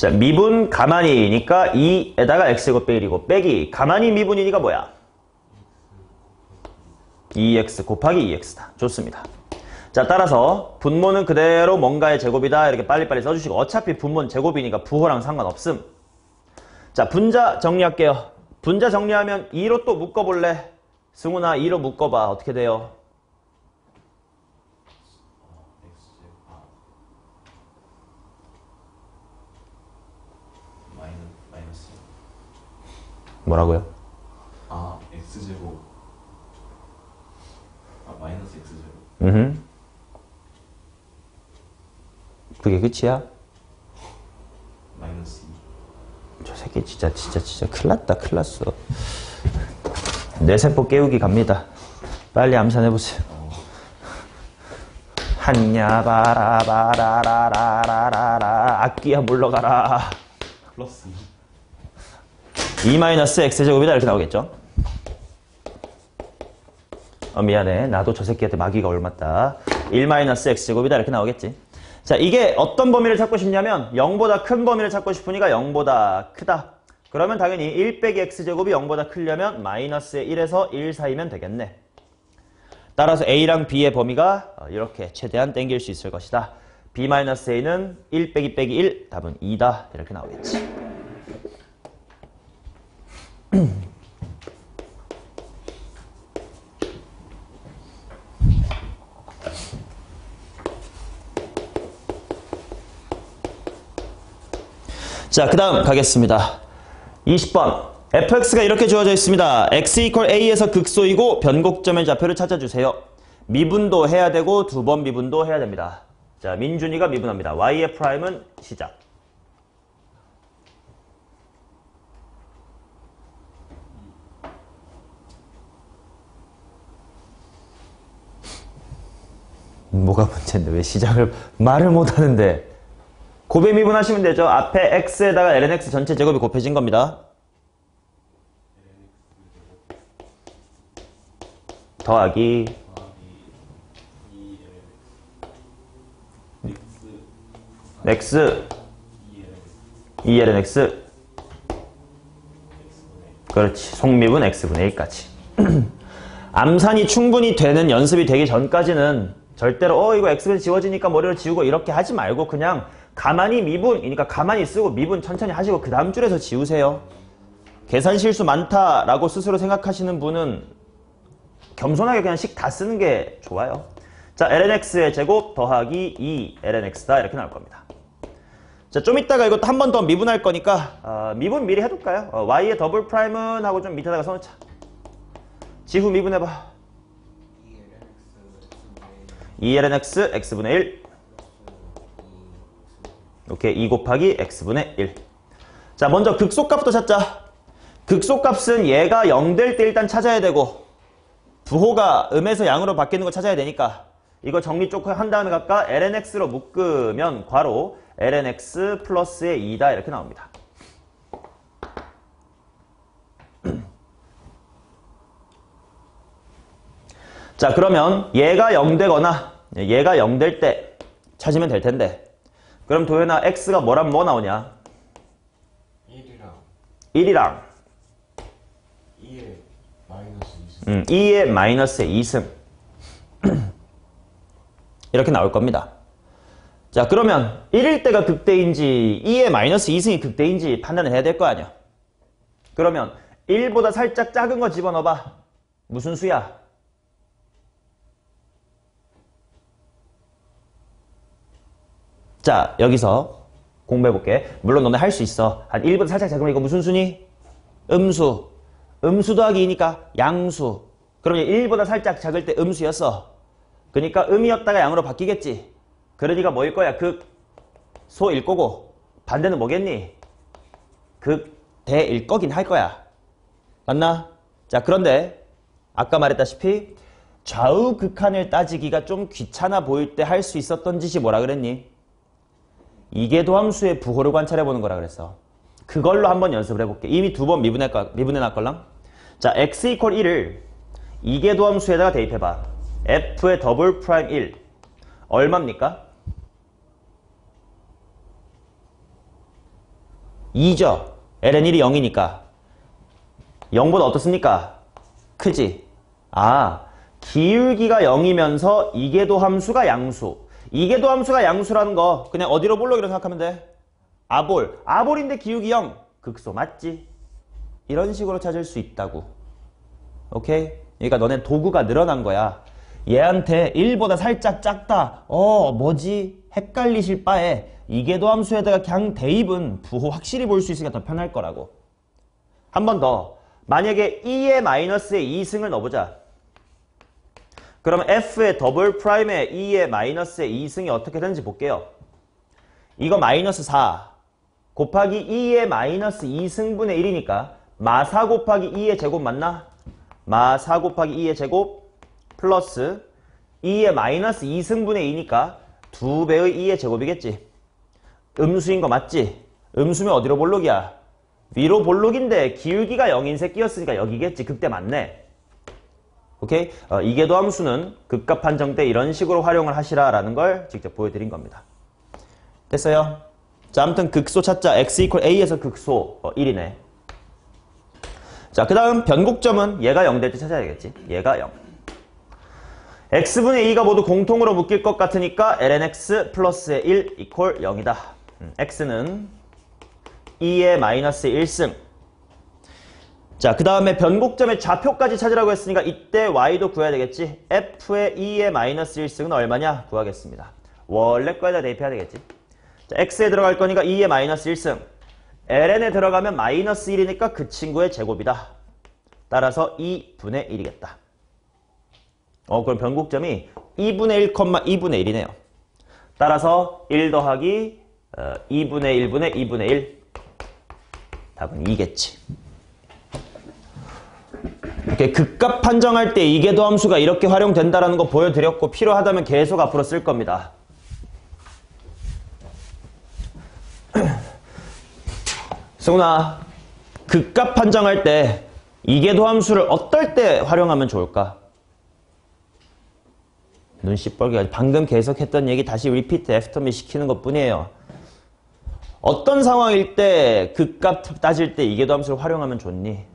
자, 미분 가만히니까 2에다가 x제곱 빼기 1이고 빼기 가만히 미분이니까 뭐야? 2x 곱하기 2x다. 좋습니다. 자, 따라서 분모는 그대로 뭔가의 제곱이다. 이렇게 빨리빨리 써주시고 어차피 분모는 제곱이니까 부호랑 상관없음. 자, 분자 정리할게요. 분자 정리하면 2로 또 묶어볼래? 승훈아 2로 묶어봐. 어떻게 돼요? 마이너스. 뭐라고요? 아, x제곱. 아, 마이너스 x제곱. 그게 끝이야? 마이너스 2. 저 새끼 진짜 큰일 났다. 큰일 났어. 뇌세포 깨우기 갑니다. 빨리 암산해보세요. 한야 바라바라라라라라 악기야 물러가라. 플러스 2 마이너스 x제곱이다 이렇게 나오겠죠? 미안해. 나도 저 새끼한테 마귀가 옮았다. 1 마이너스 x제곱이다 이렇게 나오겠지. 자, 이게 어떤 범위를 찾고 싶냐면 0보다 큰 범위를 찾고 싶으니까 0보다 크다. 그러면 당연히 1 빼기 x제곱이 0보다 크려면 마이너스의 1에서 1 사이면 되겠네. 따라서 a랑 b의 범위가 이렇게 최대한 땡길 수 있을 것이다. b-a는 1 빼기 빼기 1, 답은 2다. 이렇게 나오겠지. 자, 그 다음 가겠습니다. 20번. fx가 이렇게 주어져 있습니다. x equal a에서 극소이고 변곡점의 좌표를 찾아주세요. 미분도 해야 되고 두 번 미분도 해야 됩니다. 자, 민준이가 미분합니다. y의 프라임은 시작. 뭐가 문제인데 왜 시작을 말을 못하는데. 곱에 미분하시면 되죠. 앞에 x에다가 lnx 전체 제곱이 곱해진 겁니다. 더하기 x 2lnx 그렇지. 속미분 x분의 1까지. 암산이 충분히 되는 연습이 되기 전까지는 절대로 이거 x분이 지워지니까 머리를 지우고 이렇게 하지 말고 그냥 가만히 미분이니까 가만히 쓰고 미분 천천히 하시고 그 다음 줄에서 지우세요. 계산 실수 많다라고 스스로 생각하시는 분은 겸손하게 그냥 식 다 쓰는 게 좋아요. 자, lnx의 제곱 더하기 2lnx다 이렇게 나올 겁니다. 자, 좀 이따가 이것도 한 번 더 미분할 거니까 미분 미리 해둘까요? y의 더블 프라임은 하고 좀 밑에다가 써놓자. 지후 미분해봐. 2lnx x분의 1 오케이. 2 곱하기 x분의 1. 자, 먼저 극소값부터 찾자. 극소값은 얘가 0 될 때 일단 찾아야 되고 부호가 음에서 양으로 바뀌는 거 찾아야 되니까 이거 정리 조금 한 다음에 각각 lnx로 묶으면 괄호 lnx 플러스의 2다 이렇게 나옵니다. 자, 그러면 얘가 0 되거나 얘가 0 될 때 찾으면 될 텐데 그럼 도현아 x가 뭐랑 뭐 나오냐? 1이랑 2의 마이너스 2승. 2의 마이너스의 2승 이렇게 나올 겁니다. 자, 그러면 1일 때가 극대인지 2의 마이너스 2승이 극대인지 판단을 해야 될 거 아니야. 그러면 1보다 살짝 작은 거 집어넣어봐. 무슨 수야? 자, 여기서 공부해볼게. 물론 너네 할 수 있어. 한 1보다 살짝 작으면 이거 무슨 수니? 음수. 음수 더하기 2니까 양수. 그러면 1보다 살짝 작을 때 음수였어. 그러니까 음이었다가 양으로 바뀌겠지. 그러니까 뭐일 거야? 극소일 거고. 반대는 뭐겠니? 극대일 거긴 할 거야. 맞나? 자, 그런데 아까 말했다시피 좌우 극한을 따지기가 좀 귀찮아 보일 때 할 수 있었던 짓이 뭐라 그랬니? 이계도함수의 부호를 관찰해보는 거라 그랬어. 그걸로 한번 연습을 해볼게. 이미 두 번 미분해놨걸랑? 자, x equal 1을 이계도함수에다가 대입해봐. f의 더블 프라임 1 얼마입니까? 2죠. ln 1이 0이니까. 0보다 어떻습니까? 크지? 아, 기울기가 0이면서 이계도 함수가 양수. 이계도 함수가 양수라는 거 그냥 어디로 볼록이라고 생각하면 돼? 아볼. 아볼인데 기울기 0. 극소 맞지? 이런 식으로 찾을 수 있다고. 오케이? 그러니까 너네 도구가 늘어난 거야. 얘한테 1보다 살짝 작다. 뭐지? 헷갈리실 바에 이계도 함수에다가 그냥 대입은 부호 확실히 볼 수 있으니까 더 편할 거라고. 한 번 더. 만약에 2의 마이너스에 2승을 넣어보자. 그러면 f의 더블 프라임에 2의 마이너스에 2승이 어떻게 되는지 볼게요. 이거 마이너스 4 곱하기 2의 마이너스 2승분의 1이니까 마4 곱하기 2의 제곱 맞나? 마4 곱하기 2의 제곱 플러스 2의 마이너스 2승분의 2니까 2배의 2의 제곱이겠지. 음수인 거 맞지? 음수면 어디로 볼록이야? 위로 볼록인데 기울기가 0인 새 끼었으니까 여기겠지. 극대 맞네. 오케이? 이계도 함수는 극값 판정 때 이런 식으로 활용을 하시라라는 걸 직접 보여드린 겁니다. 됐어요? 자, 아무튼 극소 찾자. x 이퀄 a에서 극소 1이네. 자, 그 다음 변곡점은 얘가 0 될 때 찾아야겠지. 얘가 0. x분의 2가 모두 공통으로 묶일 것 같으니까 ln x 플러스의 1 이퀄 0이다. x는 2의 마이너스 1승. 자, 그 다음에 변곡점의 좌표까지 찾으라고 했으니까 이때 y도 구해야 되겠지. f의 2의 마이너스 1승은 얼마냐? 구하겠습니다. 원래 거에다 대입해야 되겠지. 자, x에 들어갈 거니까 2의 마이너스 1승. ln에 들어가면 마이너스 1이니까 그 친구의 제곱이다. 따라서 2분의 1이겠다. 그럼 변곡점이 2분의 1, 2분의 1이네요. 따라서 1 더하기 2분의 1분의 2분의 1. 답은 2겠지. 이렇게 극값 판정할 때 이계도 함수가 이렇게 활용된다라는 거 보여드렸고 필요하다면 계속 앞으로 쓸 겁니다. 승훈아, 극값 판정할 때 이계도 함수를 어떨 때 활용하면 좋을까? 눈 시뻘게 방금 계속했던 얘기 다시 리피트 애프터미 시키는 것 뿐이에요. 어떤 상황일 때 극값 따질 때 이계도 함수를 활용하면 좋니?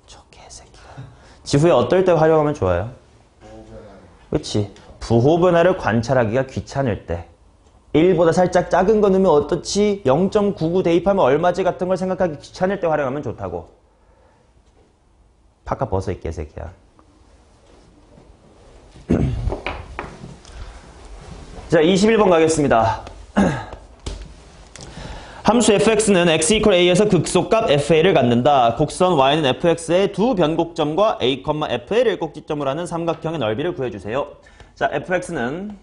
저 개새끼가. 지후에 어떨 때 활용하면 좋아요? 그렇지. 부호 변화를 관찰하기가 귀찮을 때. 1보다 살짝 작은 거 넣으면 어떻지? 0.99 대입하면 얼마지? 같은 걸 생각하기 귀찮을 때 활용하면 좋다고. 파카 벗어 이 개새끼야. 자, 21번 가겠습니다. 함수 fx는 x 이퀄 a에서 극소값 fa를 갖는다. 곡선 y는 fx의 두 변곡점과 a, fa를 일곡지점으로 하는 삼각형의 넓이를 구해주세요. 자, fx는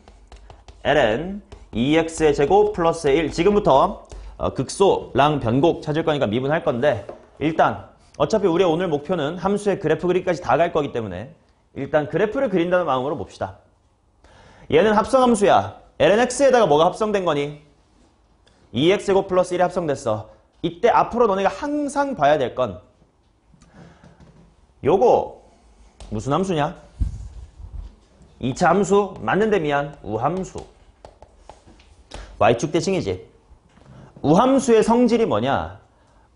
ln 2x의 제곱 플러스의 1. 지금부터 극소랑 변곡 찾을 거니까 미분할 건데 일단 어차피 우리의 오늘 목표는 함수의 그래프 그리기까지 다 갈 거기 때문에 일단 그래프를 그린다는 마음으로 봅시다. 얘는 합성함수야. ln x에다가 뭐가 합성된 거니? 2x제곱 플러스 1이 합성됐어. 이때 앞으로 너네가 항상 봐야 될 건 요거 무슨 함수냐? 2차 함수 맞는데 미안. 우함수. y축 대칭이지. 우함수의 성질이 뭐냐?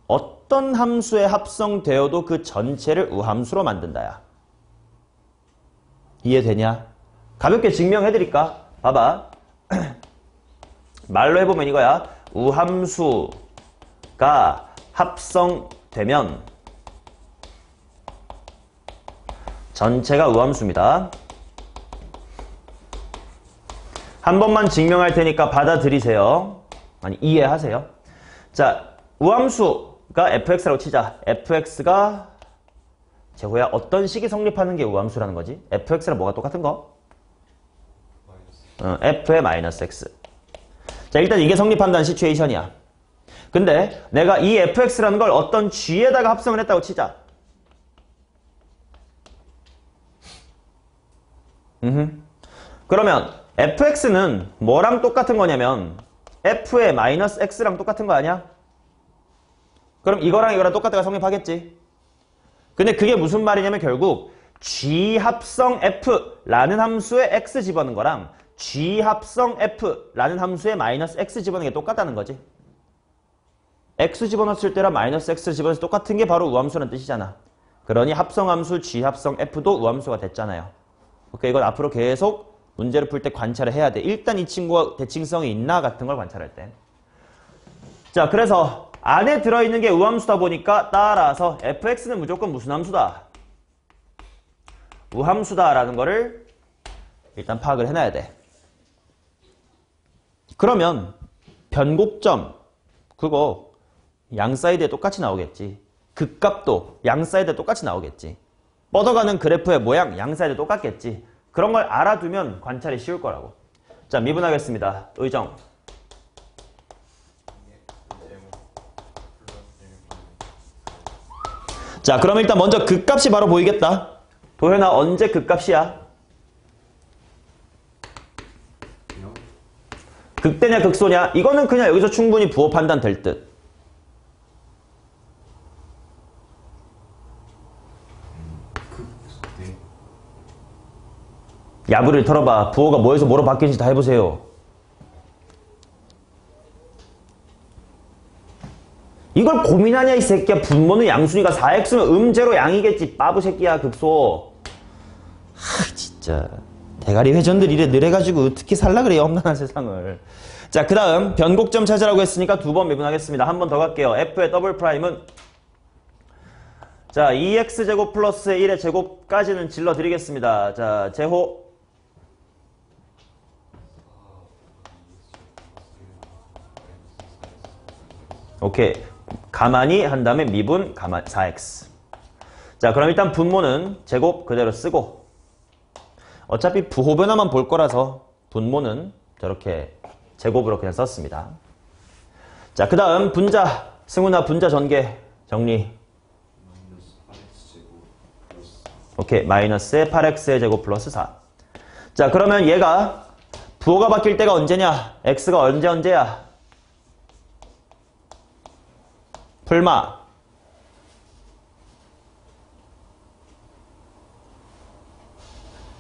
어떤 함수에 합성되어도 그 전체를 우함수로 만든다야. 이해되냐? 가볍게 증명해드릴까? 봐봐. 말로 해보면 이거야. 우함수가 합성되면 전체가 우함수입니다. 한 번만 증명할 테니까 받아들이세요. 아니, 이해하세요. 자, 우함수가 fx라고 치자. fx가 제호야 어떤 식이 성립하는 게 우함수라는 거지? fx랑 뭐가 똑같은 거? f의 마이너스 x. 자, 일단 이게 성립한다는 시츄에이션이야. 근데 내가 이 fx라는 걸 어떤 g에다가 합성을 했다고 치자. 그러면 fx는 뭐랑 똑같은 거냐면 f의 마이너스 x랑 똑같은 거 아니야? 그럼 이거랑 이거랑 똑같다가 성립하겠지. 근데 그게 무슨 말이냐면 결국 g 합성 f라는 함수에 x 집어넣은 거랑 G 합성 F라는 함수에 마이너스 X 집어넣는 게 똑같다는 거지. X 집어넣었을 때랑 마이너스 X 집어넣어서 똑같은 게 바로 우함수라는 뜻이잖아. 그러니 합성함수 G 합성 F도 우함수가 됐잖아요. 오케이, 이건 앞으로 계속 문제를 풀 때 관찰을 해야 돼. 일단 이 친구가 대칭성이 있나 같은 걸 관찰할 때. 자, 그래서 안에 들어있는 게 우함수다 보니까 따라서 fx는 무조건 무슨 함수다? 우함수다라는 거를 일단 파악을 해놔야 돼. 그러면 변곡점 그거 양 사이드에 똑같이 나오겠지. 극값도 양 사이드에 똑같이 나오겠지. 뻗어가는 그래프의 모양 양 사이드에 똑같겠지. 그런 걸 알아두면 관찰이 쉬울 거라고. 자, 미분하겠습니다. 의정. 자, 그럼 일단 먼저 극값이 바로 보이겠다. 도현아, 언제 극값이야? 극대냐 극소냐? 이거는 그냥 여기서 충분히 부호 판단 될 듯. 야부를 털어봐. 부호가 뭐에서 뭐로 바뀌는지 다 해보세요. 이걸 고민하냐 이 새끼야. 분모는 양수니까 4x는 음제로 양이겠지. 빠부 새끼야. 극소. 하 진짜 대가리 회전들 이래 느래가지고 어떻게 살라 그래요 험난한 세상을. 자, 그 다음 변곡점 찾으라고 했으니까 두 번 미분하겠습니다. 한 번 더 갈게요. f의 더블 프라임은 자 2x제곱 플러스 1의 제곱까지는 질러드리겠습니다. 자, 제호. 오케이. 가만히 한 다음에 미분 가만 4x. 자, 그럼 일단 분모는 제곱 그대로 쓰고 어차피 부호 변화만 볼 거라서 분모는 저렇게 제곱으로 그냥 썼습니다. 자, 그 다음 분자. 승훈아 분자 전개 정리. 오케이. 마이너스 8x의 제곱 플러스 4. 자, 그러면 얘가 부호가 바뀔 때가 언제냐? x가 언제야? 풀마.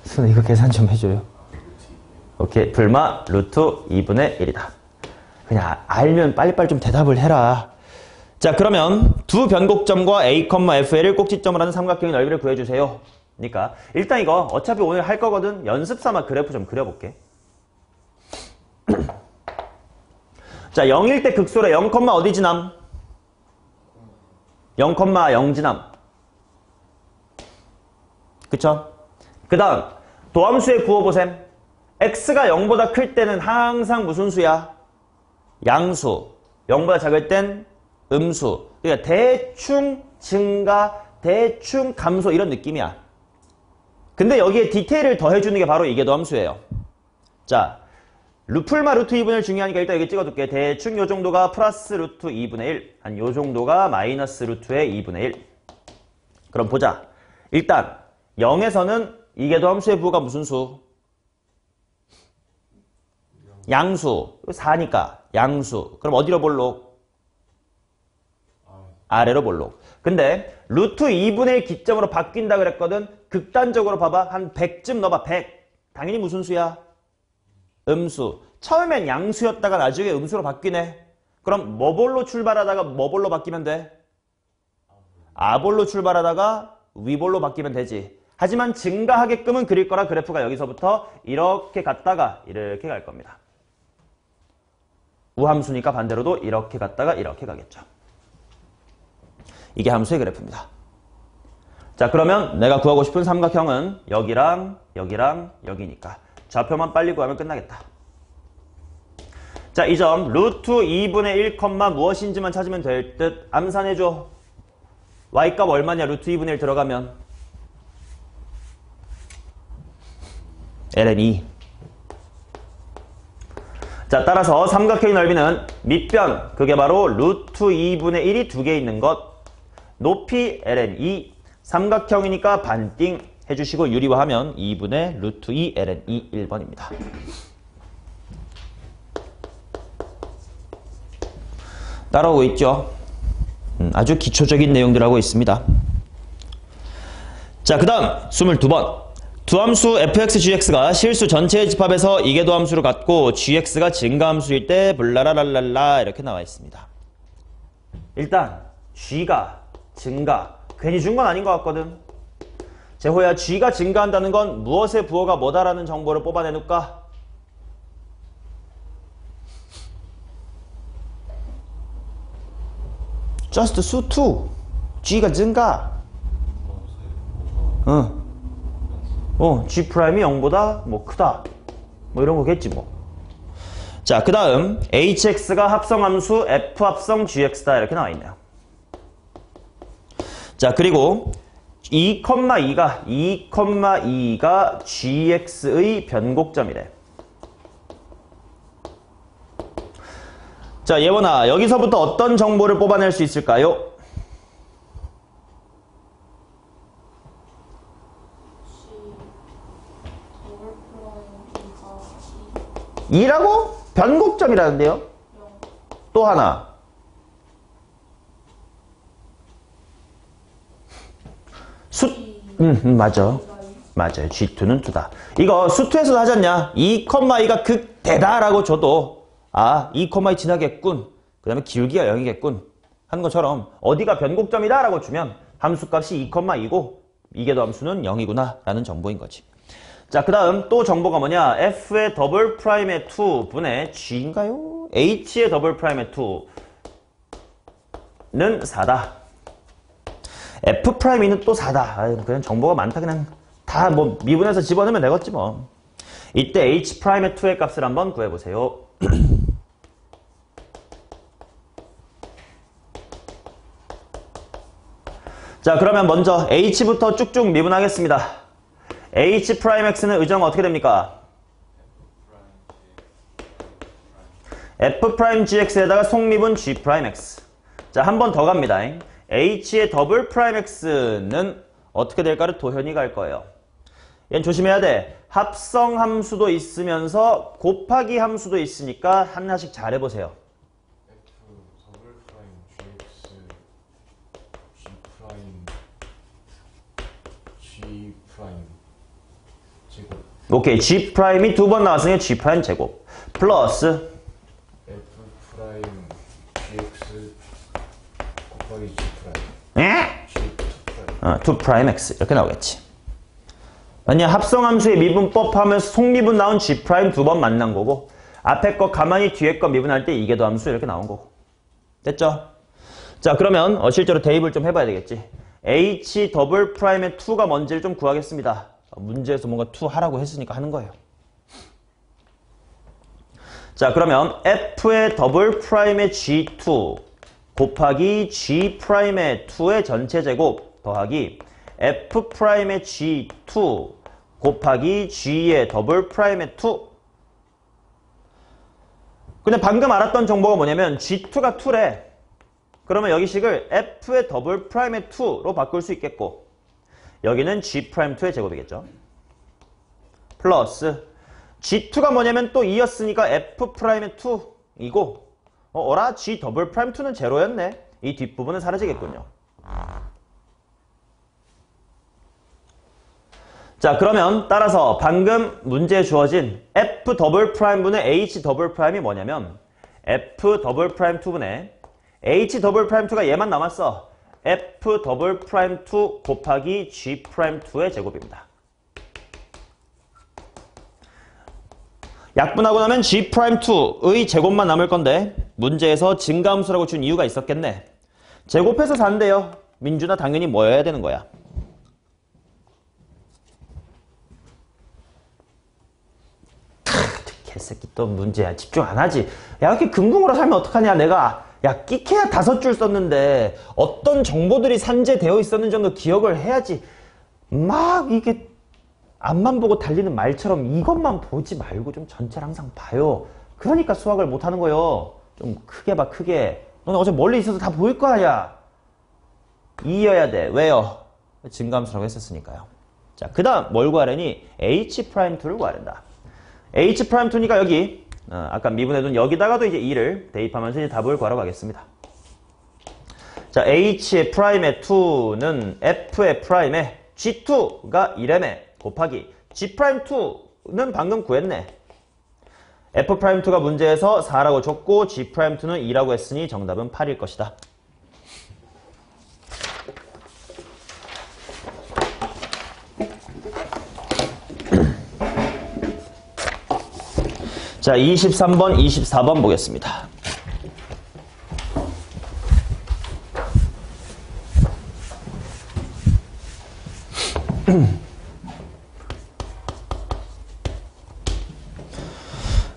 선생님 이거 계산 좀 해줘요. 오케이. 풀마 루트 2분의 1이다. 그냥 알면 빨리빨리 좀 대답을 해라. 자, 그러면 두 변곡점과 a, f를 꼭지점을 하는 삼각형의 넓이를 구해주세요. 그러니까 일단 이거 어차피 오늘 할 거거든. 연습 삼아 그래프 좀 그려볼게. 자, 0일 때 극소래 0, 어디 지남? 0,0 지남. 그쵸? 그 다음 도함수의 부호 보셈. x가 0보다 클 때는 항상 무슨 수야? 양수. 0보다 작을 땐 음수. 그러니까 대충 증가, 대충 감소 이런 느낌이야. 근데 여기에 디테일을 더해주는 게 바로 이게 도함수예요. 자, 풀마 루트 2분의 1 중요하니까 일단 여기 찍어둘게. 대충 요 정도가 플러스 루트 2분의 1. 한 요 정도가 마이너스 루트의 2분의 1. 그럼 보자. 일단 0에서는 이게 도함수의 부호가 무슨 수? 양수. 4니까 양수. 그럼 어디로 볼록? 아래로 볼록. 근데 루트 2분의 1 기점으로 바뀐다 그랬거든. 극단적으로 봐봐. 한 100쯤 넣어봐. 100. 당연히 무슨 수야? 음수. 처음엔 양수였다가 나중에 음수로 바뀌네. 그럼 뭐볼로 출발하다가 뭐볼로 바뀌면 돼? 아볼로 출발하다가 위볼로 바뀌면 되지. 하지만 증가하게끔은 그릴 거라 그래프가 여기서부터 이렇게 갔다가 이렇게 갈 겁니다. 우함수니까 반대로도 이렇게 갔다가 이렇게 가겠죠. 이게 함수의 그래프입니다. 자, 그러면 내가 구하고 싶은 삼각형은 여기랑 여기랑 여기니까 좌표만 빨리 구하면 끝나겠다. 자, 이 점 루트 2분의 1, 무엇인지만 찾으면 될 듯. 암산해줘. y값 얼마냐? 루트 2분의 1 들어가면 ln 2. 자, 따라서 삼각형의 넓이는 밑변, 그게 바로 루트 2분의 1이 두 개 있는 것. 높이 ln 2. 삼각형이니까 반띵 해주시고 유리화하면 2분의 루트 2 ln 2 1번입니다. 따라오고 있죠? 아주 기초적인 내용들 하고 있습니다. 자, 그 다음 22번. 두 함수 fx, gx가 실수 전체의 집합에서 이계도 함수를 갖고 gx가 증가함수일 때 블라라랄랄라 이렇게 나와 있습니다. 일단 g가 증가, 괜히 준 건 아닌 것 같거든. 재호야, g가 증가한다는 건 무엇의 부호가 뭐다라는 정보를 뽑아내놓을까? just 수2 g가 증가. G'이 0보다 뭐 크다. 뭐 이런 거겠지 뭐. 자, 그 다음 hx가 합성함수 f 합성 gx다 이렇게 나와 있네요. 자, 그리고 2,2가 gx의 변곡점이래. 자, 예원아, 여기서부터 어떤 정보를 뽑아낼 수 있을까요? 2라고? 변곡점이라는데요? 또 하나. 맞아. 맞아요. G2는 2다. 이거 수2에서도 하잖냐? 2,2가 극대다라고 줘도 2,2 지나겠군. 그 다음에 기울기가 0이겠군. 하는 것처럼 어디가 변곡점이다 라고 주면 함수값이 2,2고 이계도 함수는 0이구나 라는 정보인 거지. 자, 그 다음 또 정보가 뭐냐? f의 더블 프라임의 2 분의 g인가요? h의 더블 프라임의 2는 4다. f 프라임이는 또 4다. 그냥 정보가 많다. 그냥 다 뭐 미분해서 집어넣으면 되겠지 뭐. 이때 h 프라임의 2의 값을 한번 구해보세요. 자, 그러면 먼저 h부터 쭉쭉 미분하겠습니다. h 프라임 x는 의정은 어떻게 됩니까? f 프라임 gx에다가 속미분 g 프라임 x. 자, 한 번 더 갑니다. h의 더블 프라임 x는 어떻게 될까를 도현이가 할 거예요. 얘는 조심해야 돼. 합성 함수도 있으면서 곱하기 함수도 있으니까 하나씩 잘 해보세요. F 더블 프라임 GX G 프라임 G 프라임 제곱 오케이. g 프라임이 두 번 나왔으니까 g 프라임 제곱 플러스 F 프라임 GX 곱하기 G 프라임 G 2 프라임 2 프라임 x 이렇게 나오겠지. 아니야, 합성함수의 미분법 하면서 속미분 나온 g 프라임 두 번 만난 거고 앞에 거 가만히 뒤에 거 미분할 때 이계도 함수 이렇게 나온 거고. 됐죠? 자, 그러면 실제로 대입을 좀 해봐야 되겠지. h 더블 프라임의 2가 뭔지를 좀 구하겠습니다. 문제에서 뭔가 2 하라고 했으니까 하는 거예요. 자, 그러면 f의 더블 프라임의 g2 곱하기 g 프라임의 2의 전체 제곱 더하기 f 프라임의 g2 곱하기 g의 더블 프라임의 2. 근데 방금 알았던 정보가 뭐냐면 g2가 2래. 그러면 여기 식을 f의 더블 프라임의 2로 바꿀 수 있겠고 여기는 g 프라임 2의 제곱이겠죠. 플러스 g2가 뭐냐면 또 2였으니까 f 프라임의 2이고 어라? g 더블 프라임 2는 제로였네. 이 뒷부분은 사라지겠군요. 자, 그러면 따라서 방금 문제에 주어진 f 더블 프라임 분의 h 더블 프라임이 뭐냐면 f 더블 프라임 2분의 h 더블 프라임 2가 얘만 남았어. f 더블 프라임 2 곱하기 g 프라임 2의 제곱입니다. 약분하고 나면 g 프라임 2의 제곱만 남을 건데 문제에서 증가함수라고 준 이유가 있었겠네. 제곱해서 4인데요. 민준아, 당연히 뭐여야 되는 거야? 개새끼 또 문제야. 집중 안 하지. 야, 이렇게 금붕으로 살면 어떡하냐. 내가 끼케야 5줄 썼는데 어떤 정보들이 산재되어 있었는지 정도 기억을 해야지. 막 이게 앞만 보고 달리는 말처럼 이것만 보지 말고 좀 전체를 항상 봐요. 그러니까 수학을 못하는 거요. 좀 크게 봐, 크게. 너는 어차피 멀리 있어서 다 보일 거 아니야. 이어야 돼. 왜요? 증가함수라고 했었으니까요. 자, 그 다음 뭘 구하려니? h 프라임 2를 구하란다. h 프라임 2니까 여기 아까 미분해둔 여기다가도 이제 2를 대입하면서 이제 답을 구하러 가겠습니다. 자, h의 프라임의 2는 f의 프라임의 g2가 1m에 곱하기 G'2는 방금 구했네. F'2가 문제에서 4라고 줬고 G'2는 2라고 했으니 정답은 8일 것이다. 자, 23번, 24번 보겠습니다.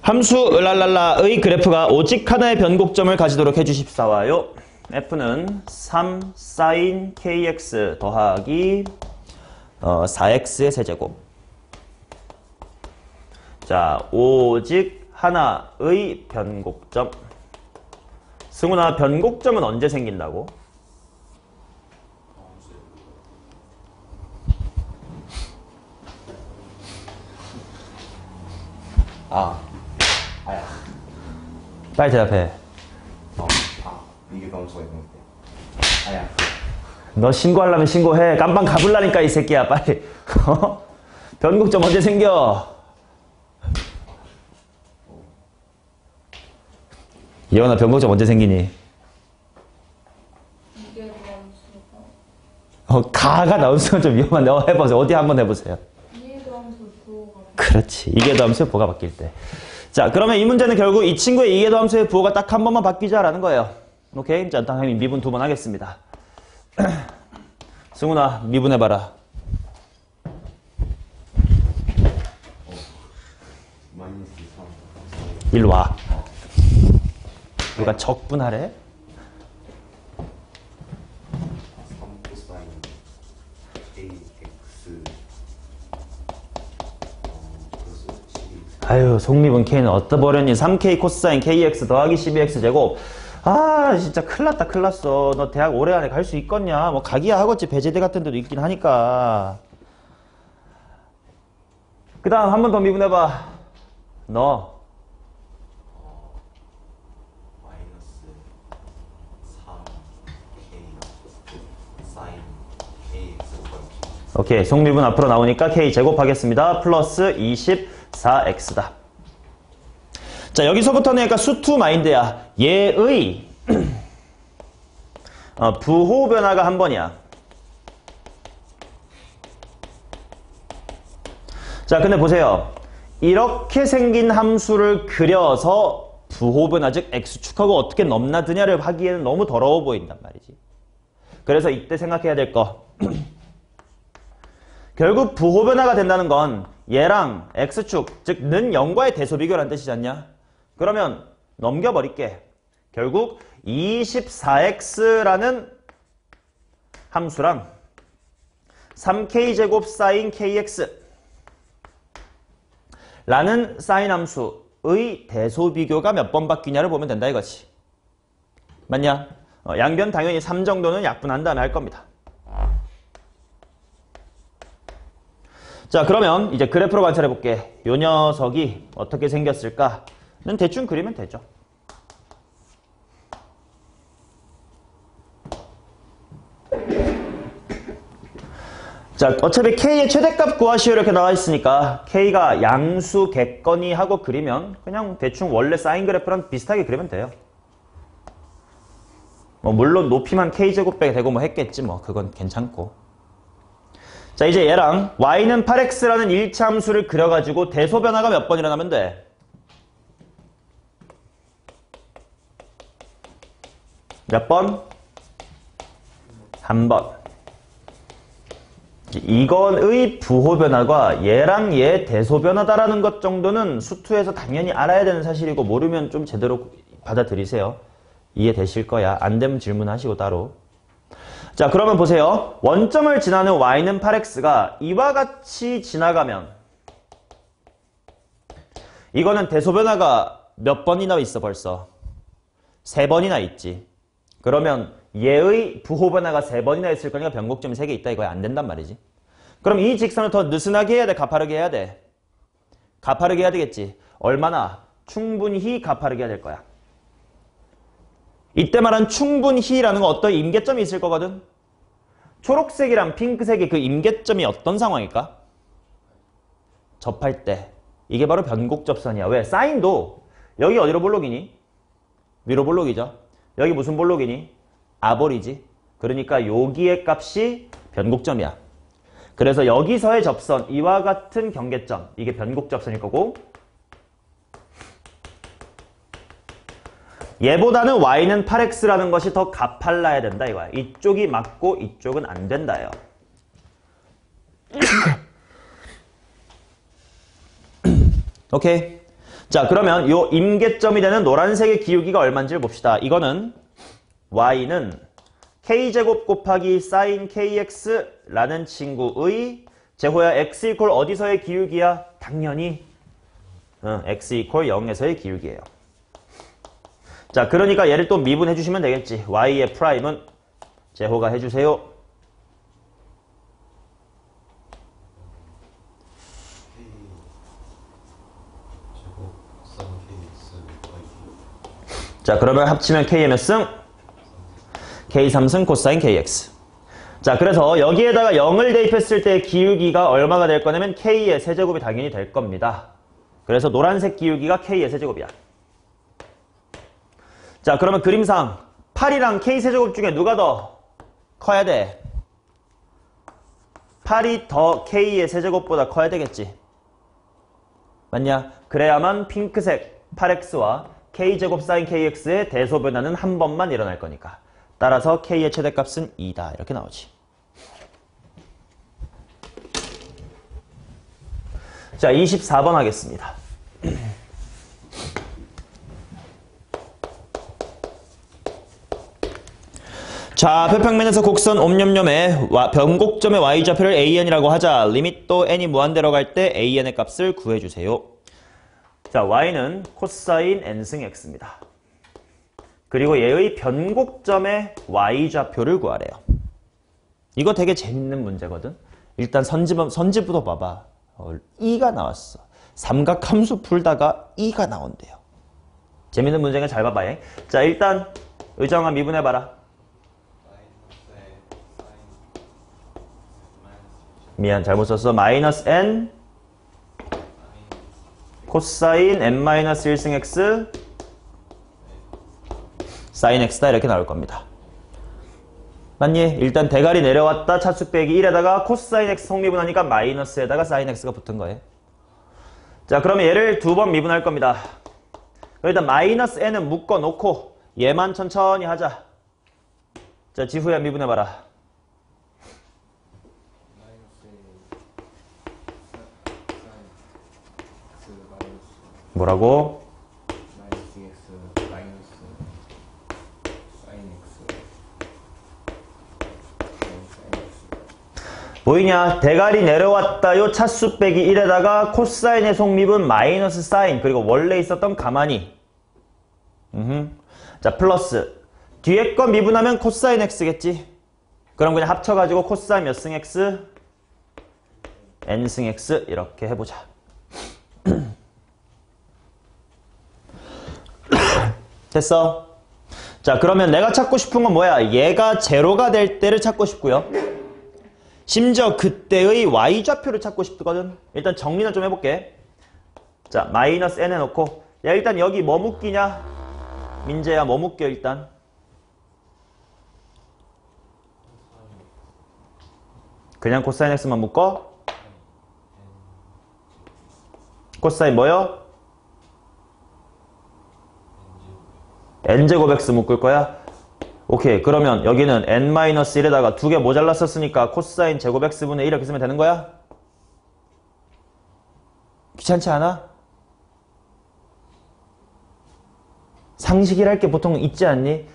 함수 을랄랄라의 그래프가 오직 하나의 변곡점을 가지도록 해주십사와요. F는 3 sin kx 더하기 4x의 세제곱. 자, 오직 하나의 변곡점. 승훈아, 변곡점은 언제 생긴다고? 아야. 빨리 대답해. 이게 너무 좋아 있는데. 아야. 너 신고하려면 신고해. 깜빵 가불라니까 이 새끼야. 빨리. 변곡점 언제 생겨? 예원아, 변곡점 언제 생기니? 이게 함수가 가가 나올 수는 좀 위험한데. 해보세요. 어디 한번 해보세요. 이해도 함수 부호가 그렇지. 이계도 함수의 부호가 바뀔 때. 자, 그러면 이 문제는 결국 이 친구의 이계도 함수의 부호가 딱 한 번만 바뀌자라는 거예요. 오케이? 자, 당연히 미분 2번 하겠습니다. 승훈아, 미분해봐라. 마이너스 3. 일로 와. 누가 적분하래? 3 코사인 kx 플러스 12. 아유, 속미분 K는 어떠버렸니? 3K 코사인 KX 더하기 12X 제곱. 아, 진짜 큰일 났다, 큰일 났어. 너 대학 올해 안에 갈 수 있겠냐? 뭐, 가기야 하겠지. 배제대 같은 데도 있긴 하니까. 그 다음 한 번 더 미분해봐. 너. 마이너스 3k 사인 kx 더하기 오케이. 속미분 앞으로 나오니까 K 제곱하겠습니다. 플러스 24X다. 자, 여기서부터는 약간 수투 마인드야. 얘의 부호 변화가 한 번이야. 자, 근데 보세요. 이렇게 생긴 함수를 그려서 부호 변화, 즉 x축하고 어떻게 넘나드냐를 하기에는 너무 더러워 보인단 말이지. 그래서 이때 생각해야 될 거. 결국 부호 변화가 된다는 건 얘랑 x축, 즉 는 0과의 대소 비교라는 뜻이지 않냐? 그러면 넘겨버릴게. 결국 24x라는 함수랑 3k제곱 사인 kx 라는 사인 함수의 대소 비교가 몇 번 바뀌냐를 보면 된다 이거지. 맞냐? 양변 당연히 3 정도는 약분한 다음에 할 겁니다. 자, 그러면 이제 그래프로 관찰해 볼게. 요 녀석이 어떻게 생겼을까는 대충 그리면 되죠. 자, 어차피 K의 최대값 구하시오 이렇게 나와 있으니까 K가 양수 객거니 하고 그리면 그냥 대충 원래 사인 그래프랑 비슷하게 그리면 돼요. 뭐 물론 높이만 K제곱백이 되고 뭐 했겠지 뭐 그건 괜찮고. 자, 이제 얘랑 y는 8x라는 1차 함수를 그려가지고 대소 변화가 몇 번 일어나면 돼? 몇 번? 한 번. 이건의 부호 변화가 얘랑 얘 대소 변화다라는 것 정도는 수투에서 당연히 알아야 되는 사실이고 모르면 좀 제대로 받아들이세요. 이해되실 거야. 안 되면 질문하시고 따로. 자, 그러면 보세요. 원점을 지나는 y는 8x가 이와 같이 지나가면 이거는 대소 변화가 몇 번이나 있어 벌써? 3번이나 있지. 그러면 얘의 부호 변화가 3번이나 있을 거니까 변곡점이 3개 있다 이거야. 안 된단 말이지. 그럼 이 직선을 더 느슨하게 해야 돼? 가파르게 해야 돼? 가파르게 해야 되겠지. 얼마나? 충분히 가파르게 해야 될 거야. 이때 말한 충분히라는 건 어떤 임계점이 있을 거거든. 초록색이랑 핑크색의 그 임계점이 어떤 상황일까? 접할 때 이게 바로 변곡 접선이야. 왜? 사인도 여기 어디로 볼록이니? 위로 볼록이죠. 여기 무슨 볼록이니? 아볼이지. 그러니까 여기의 값이 변곡점이야. 그래서 여기서의 접선, 이와 같은 경계점, 이게 변곡 접선일 거고, 얘보다는 y는 8x라는 것이 더 가팔라야 된다 이거야. 이쪽이 맞고 이쪽은 안 된다요. 오케이. 자, 그러면 요 임계점이 되는 노란색의 기울기가 얼마인지를 봅시다. 이거는 y는 k제곱 곱하기 sin kx라는 친구의 제호야 x 이퀄 어디서의 기울기야? 당연히 x 이퀄 0에서의 기울기예요. 자, 그러니까 얘를 또 미분해 주시면 되겠지. y의 프라임은 제호가 해주세요. 제곱 sin kx 자, 그러면 합치면 k의 몇 승? k 3승 코사인 kx. 자, 그래서 여기에다가 0을 대입했을 때 기울기가 얼마가 될 거냐면 k의 세제곱이 당연히 될 겁니다. 그래서 노란색 기울기가 k의 세제곱이야. 자, 그러면 그림상 8이랑 k 세제곱 중에 누가 더 커야 돼? 8이 더 k의 세제곱보다 커야 되겠지. 맞냐? 그래야만 핑크색 8x와 k제곱 sin kx의 대소변화는 한 번만 일어날 거니까. 따라서 k의 최대값은 2다. 이렇게 나오지. 자, 24번 하겠습니다. 자, 표평면에서 곡선 옴념념의 변곡점의 y좌표를 an이라고 하자. 리밋도 n이 무한대로 갈 때 an의 값을 구해주세요. 자, y는 코사인 n승 x입니다. 그리고 얘의 변곡점의 y좌표를 구하래요. 이거 되게 재밌는 문제거든. 일단 선지부터 봐봐. 2가 나왔어. 삼각함수 풀다가 2가 나온대요. 재밌는 문제가 잘 봐봐. 자, 일단 의정아 미분해봐라. 미안, 잘못 썼어. 마이너스 n 코사인 n-1승 x sin x다 이렇게 나올 겁니다. 맞니? 일단 대가리 내려왔다. 차수 빼기 1에다가 코사인 x 성미분하니까 마이너스에다가 sin x가 붙은 거예요. 자, 그러면 얘를 두 번 미분할 겁니다. 일단 마이너스 n은 묶어놓고 얘만 천천히 하자. 자, 지후야 미분해봐라. 뭐라고? 마이너스 x 마이너스 sin x 보이냐? 대가리 내려왔다요. 차수 빼기 1에다가 코사인의 속미분 마이너스 사인 그리고 원래 있었던 가만히 자, 플러스 뒤에 거 미분하면 코사인 x겠지? 그럼 그냥 합쳐가지고 코사인 몇 승 x? n승 x 이렇게 해보자. 됐어? 자, 그러면 내가 찾고 싶은 건 뭐야? 얘가 제로가 될 때를 찾고 싶고요. 심지어 그때의 y좌표를 찾고 싶거든. 일단 정리는 좀 해볼게. 자, 마이너스 n 해놓고 야, 일단 여기 뭐 묶이냐? 민재야, 뭐 묶여 일단? 그냥 코사인 x만 묶어? 코사인 뭐요? n제곱 x 묶을 거야? 오케이. 그러면 여기는 n-1에다가 두 개 모자랐었으니까 코사인 제곱 x분의 1 이렇게 쓰면 되는 거야? 귀찮지 않아? 상식이랄 게 보통 있지 않니?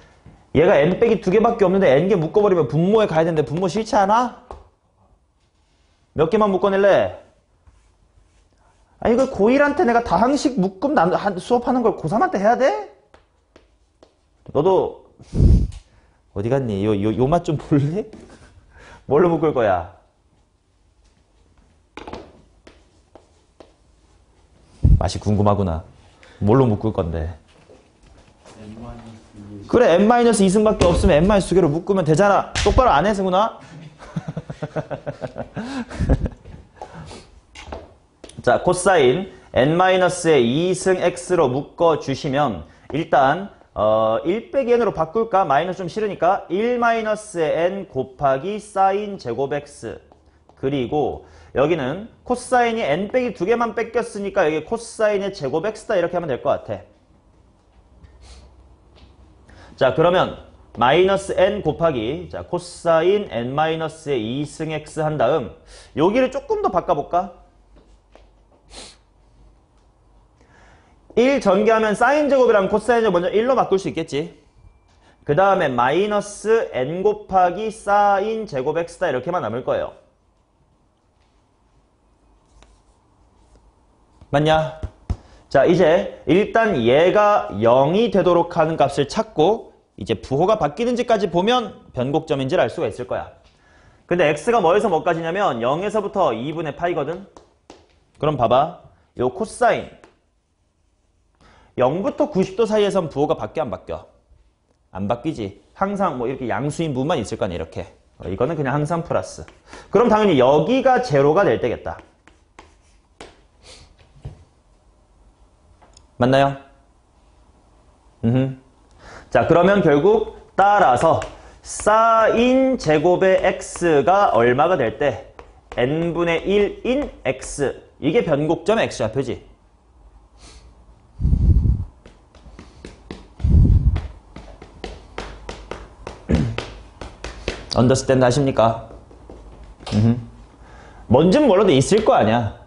얘가 n 빼기 두 개밖에 없는데 n개 묶어버리면 분모에 가야 되는데 분모 싫지 않아? 몇 개만 묶어낼래? 아니, 그 고1한테 내가 다항식 묶음 수업하는 걸 고3한테 해야 돼? 너도 어디 갔니? 요 맛 좀 볼래? 뭘로 묶을 거야? 맛이 궁금하구나. 뭘로 묶을 건데? 그래, n-2승밖에 없으면 n-2개로 묶으면 되잖아. 똑바로 안 해, 승훈아? 자, 코사인 n-의 2승 x로 묶어주시면 일단 1 빼기 n으로 바꿀까? 마이너스 좀 싫으니까 1-n 곱하기 사인 제곱 x 그리고 여기는 코사인이 n 빼기 2개만 뺏겼으니까 여기 코사인의 제곱 x다 이렇게 하면 될 것 같아. 자, 그러면 마이너스 n 곱하기 자 코사인 n-의 2승 x 한 다음 여기를 조금 더 바꿔볼까? 1 전개하면 사인 제곱이랑 코사인 제곱 먼저 1로 바꿀 수 있겠지. 그 다음에 마이너스 n 곱하기 사인 제곱 x다 이렇게만 남을 거예요. 맞냐? 자, 이제 일단 얘가 0이 되도록 하는 값을 찾고 이제 부호가 바뀌는지까지 보면 변곡점인지를 알 수가 있을 거야. 근데 x가 뭐에서 뭐까지냐면 0에서부터 2분의 파이거든. 그럼 봐봐. 요 코사인 0부터 90도 사이에선 부호가 바뀌어 안 바뀌어? 안 바뀌지. 항상 뭐 이렇게 양수인 부분만 있을 거 아니야 이렇게. 이거는 그냥 항상 플러스. 그럼 당연히 여기가 제로가 될 때겠다. 맞나요? 자, 그러면 결국 따라서 사인 제곱의 x가 얼마가 될 때 n분의 1인 x 이게 변곡점의 x좌표지. 언더스탠드 하십니까? 뭔진 몰라도 있을 거 아니야.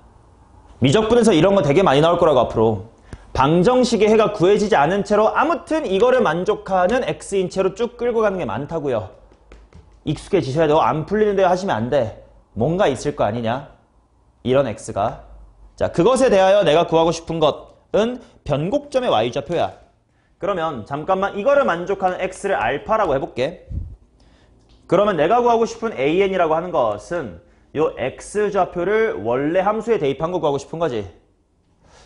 미적분에서 이런 거 되게 많이 나올 거라고 앞으로. 방정식의 해가 구해지지 않은 채로 아무튼 이거를 만족하는 x인 채로 쭉 끌고 가는 게 많다고요. 익숙해지셔야 돼요. 안 풀리는데 하시면 안 돼. 뭔가 있을 거 아니냐? 이런 x가. 자, 그것에 대하여 내가 구하고 싶은 것은 변곡점의 y좌표야. 그러면 잠깐만 이거를 만족하는 x를 알파라고 해볼게. 그러면 내가 구하고 싶은 an이라고 하는 것은 요 x좌표를 원래 함수에 대입한 거 구하고 싶은 거지.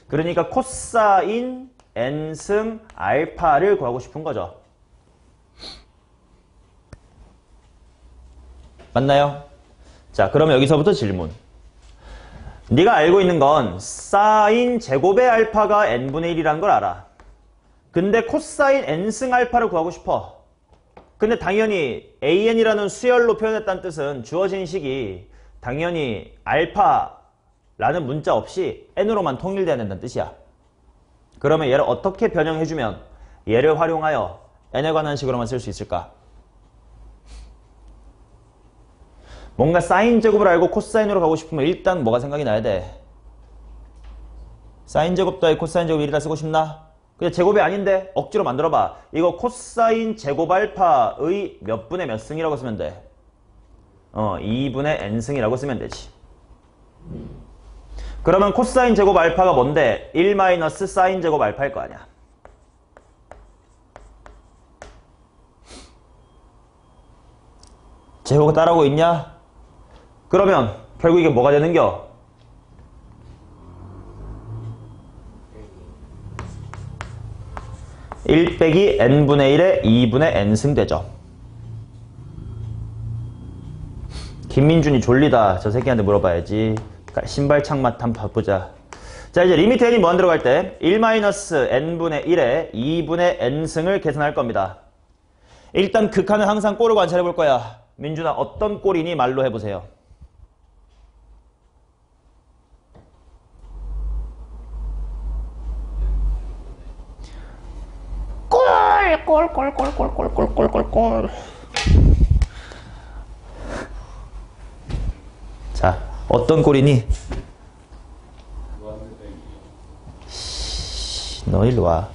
그러니까 코사인 n승 알파를 구하고 싶은 거죠. 맞나요? 자, 그러면 여기서부터 질문. 네가 알고 있는 건 사인 제곱의 알파가 n분의 1이라는 걸 알아. 근데 코사인 n승 알파를 구하고 싶어. 근데 당연히 an이라는 수열로 표현했다는 뜻은 주어진 식이 당연히 알파라는 문자 없이 n으로만 통일돼야 된다는 뜻이야. 그러면 얘를 어떻게 변형해주면 얘를 활용하여 n에 관한 식으로만 쓸 수 있을까? 뭔가 사인 제곱을 알고 코사인으로 가고 싶으면 일단 뭐가 생각이 나야 돼? 사인 제곱 더하기 코사인 제곱 1이라 쓰고 싶나? 근데 제곱이 아닌데 억지로 만들어봐. 이거 코사인 제곱 알파의 몇 분의 몇 승이라고 쓰면 돼? 2분의 n승이라고 쓰면 되지. 그러면 코사인 제곱 알파가 뭔데? 1 마이너스 사인 제곱 알파일 거 아니야. 제곱가 따라오고 있냐? 그러면 결국 이게 뭐가 되는겨? 1 빼기 n분의 1에 2분의 n승 되죠. 김민준이 졸리다. 저 새끼한테 물어봐야지. 신발창 맛 한번 봐보자. 자, 이제 리미트 n이 무한 들어갈 때 1-n분의 1에 2분의 n승을 계산할 겁니다. 일단 극한은 항상 꼴을 관찰해 볼 거야. 민준아, 어떤 꼴이니 말로 해보세요. 꼴. 자, 어떤 꼴이니? 너 일로 와.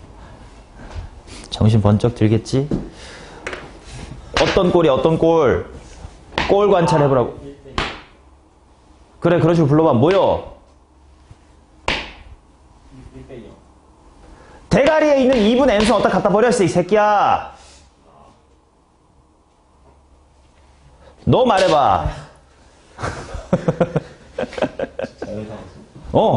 정신 번쩍 들겠지? 어떤 꼴이야, 어떤 꼴? 꼴 관찰해보라고. 그래, 그런 식으로 불러봐. 뭐여? 대가리에 있는 2분의 n승 어디다 갖다 버렸어, 이 새끼야. 너 말해봐.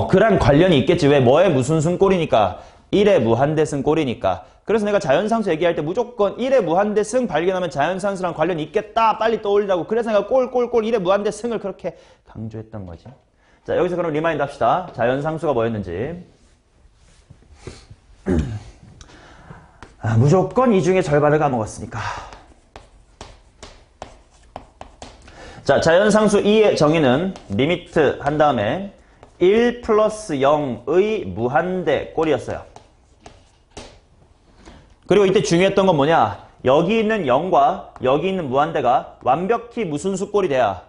그랑 관련이 있겠지. 왜? 뭐에 무슨 승 꼴이니까. 1에 무한대승 꼴이니까. 그래서 내가 자연상수 얘기할 때 무조건 1에 무한대승 발견하면 자연상수랑 관련이 있겠다. 빨리 떠올리라고. 그래서 내가 꼴 1에 무한대승을 그렇게 강조했던 거지. 자, 여기서 그럼 리마인드 합시다. 자연상수가 뭐였는지. 무조건 이 중에 절반을 까먹었으니까. 자, 자연상수 2의 정의는 리미트 한 다음에 1 플러스 0의 무한대 꼴이었어요. 그리고 이때 중요했던 건 뭐냐? 여기 있는 0과 여기 있는 무한대가 완벽히 무슨 수꼴이 돼야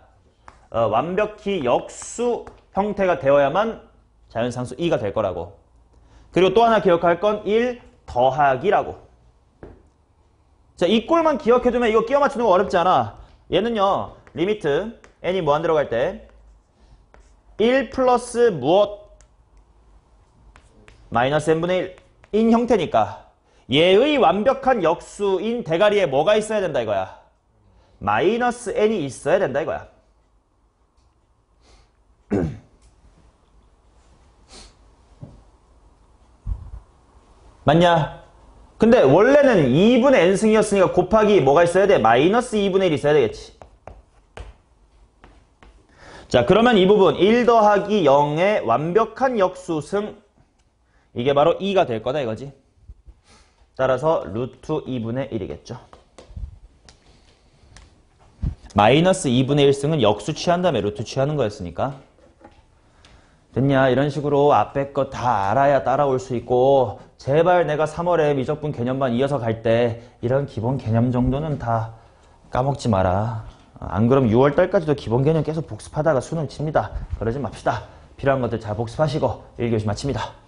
완벽히 역수 형태가 되어야만 자연상수 2가 될 거라고. 그리고 또 하나 기억할 건 1 더하기라고. 자, 이 꼴만 기억해두면 이거 끼워 맞추는 거 어렵지 않아. 얘는요, 리미트 n이 무한대로 갈 때 1 플러스 무엇 마이너스 n분의 1인 형태니까 얘의 완벽한 역수인 대가리에 뭐가 있어야 된다 이거야. 마이너스 n이 있어야 된다 이거야. 맞냐? 근데 원래는 2분의 n승이었으니까 곱하기 뭐가 있어야 돼? 마이너스 2분의 1이 있어야 되겠지. 자, 그러면 이 부분 1 더하기 0의 완벽한 역수승, 이게 바로 2가 될 거다 이거지. 따라서 루트 2분의 1이겠죠. 마이너스 2분의 1승은 역수 취한 다음에 루트 취하는 거였으니까. 됐냐? 이런 식으로 앞에 거 다 알아야 따라올 수 있고, 제발 내가 3월에 미적분 개념반 이어서 갈 때 이런 기본 개념 정도는 다 까먹지 마라. 안 그럼 6월달까지도 기본 개념 계속 복습하다가 수능 칩니다. 그러지 맙시다. 필요한 것들 잘 복습하시고 1교시 마칩니다.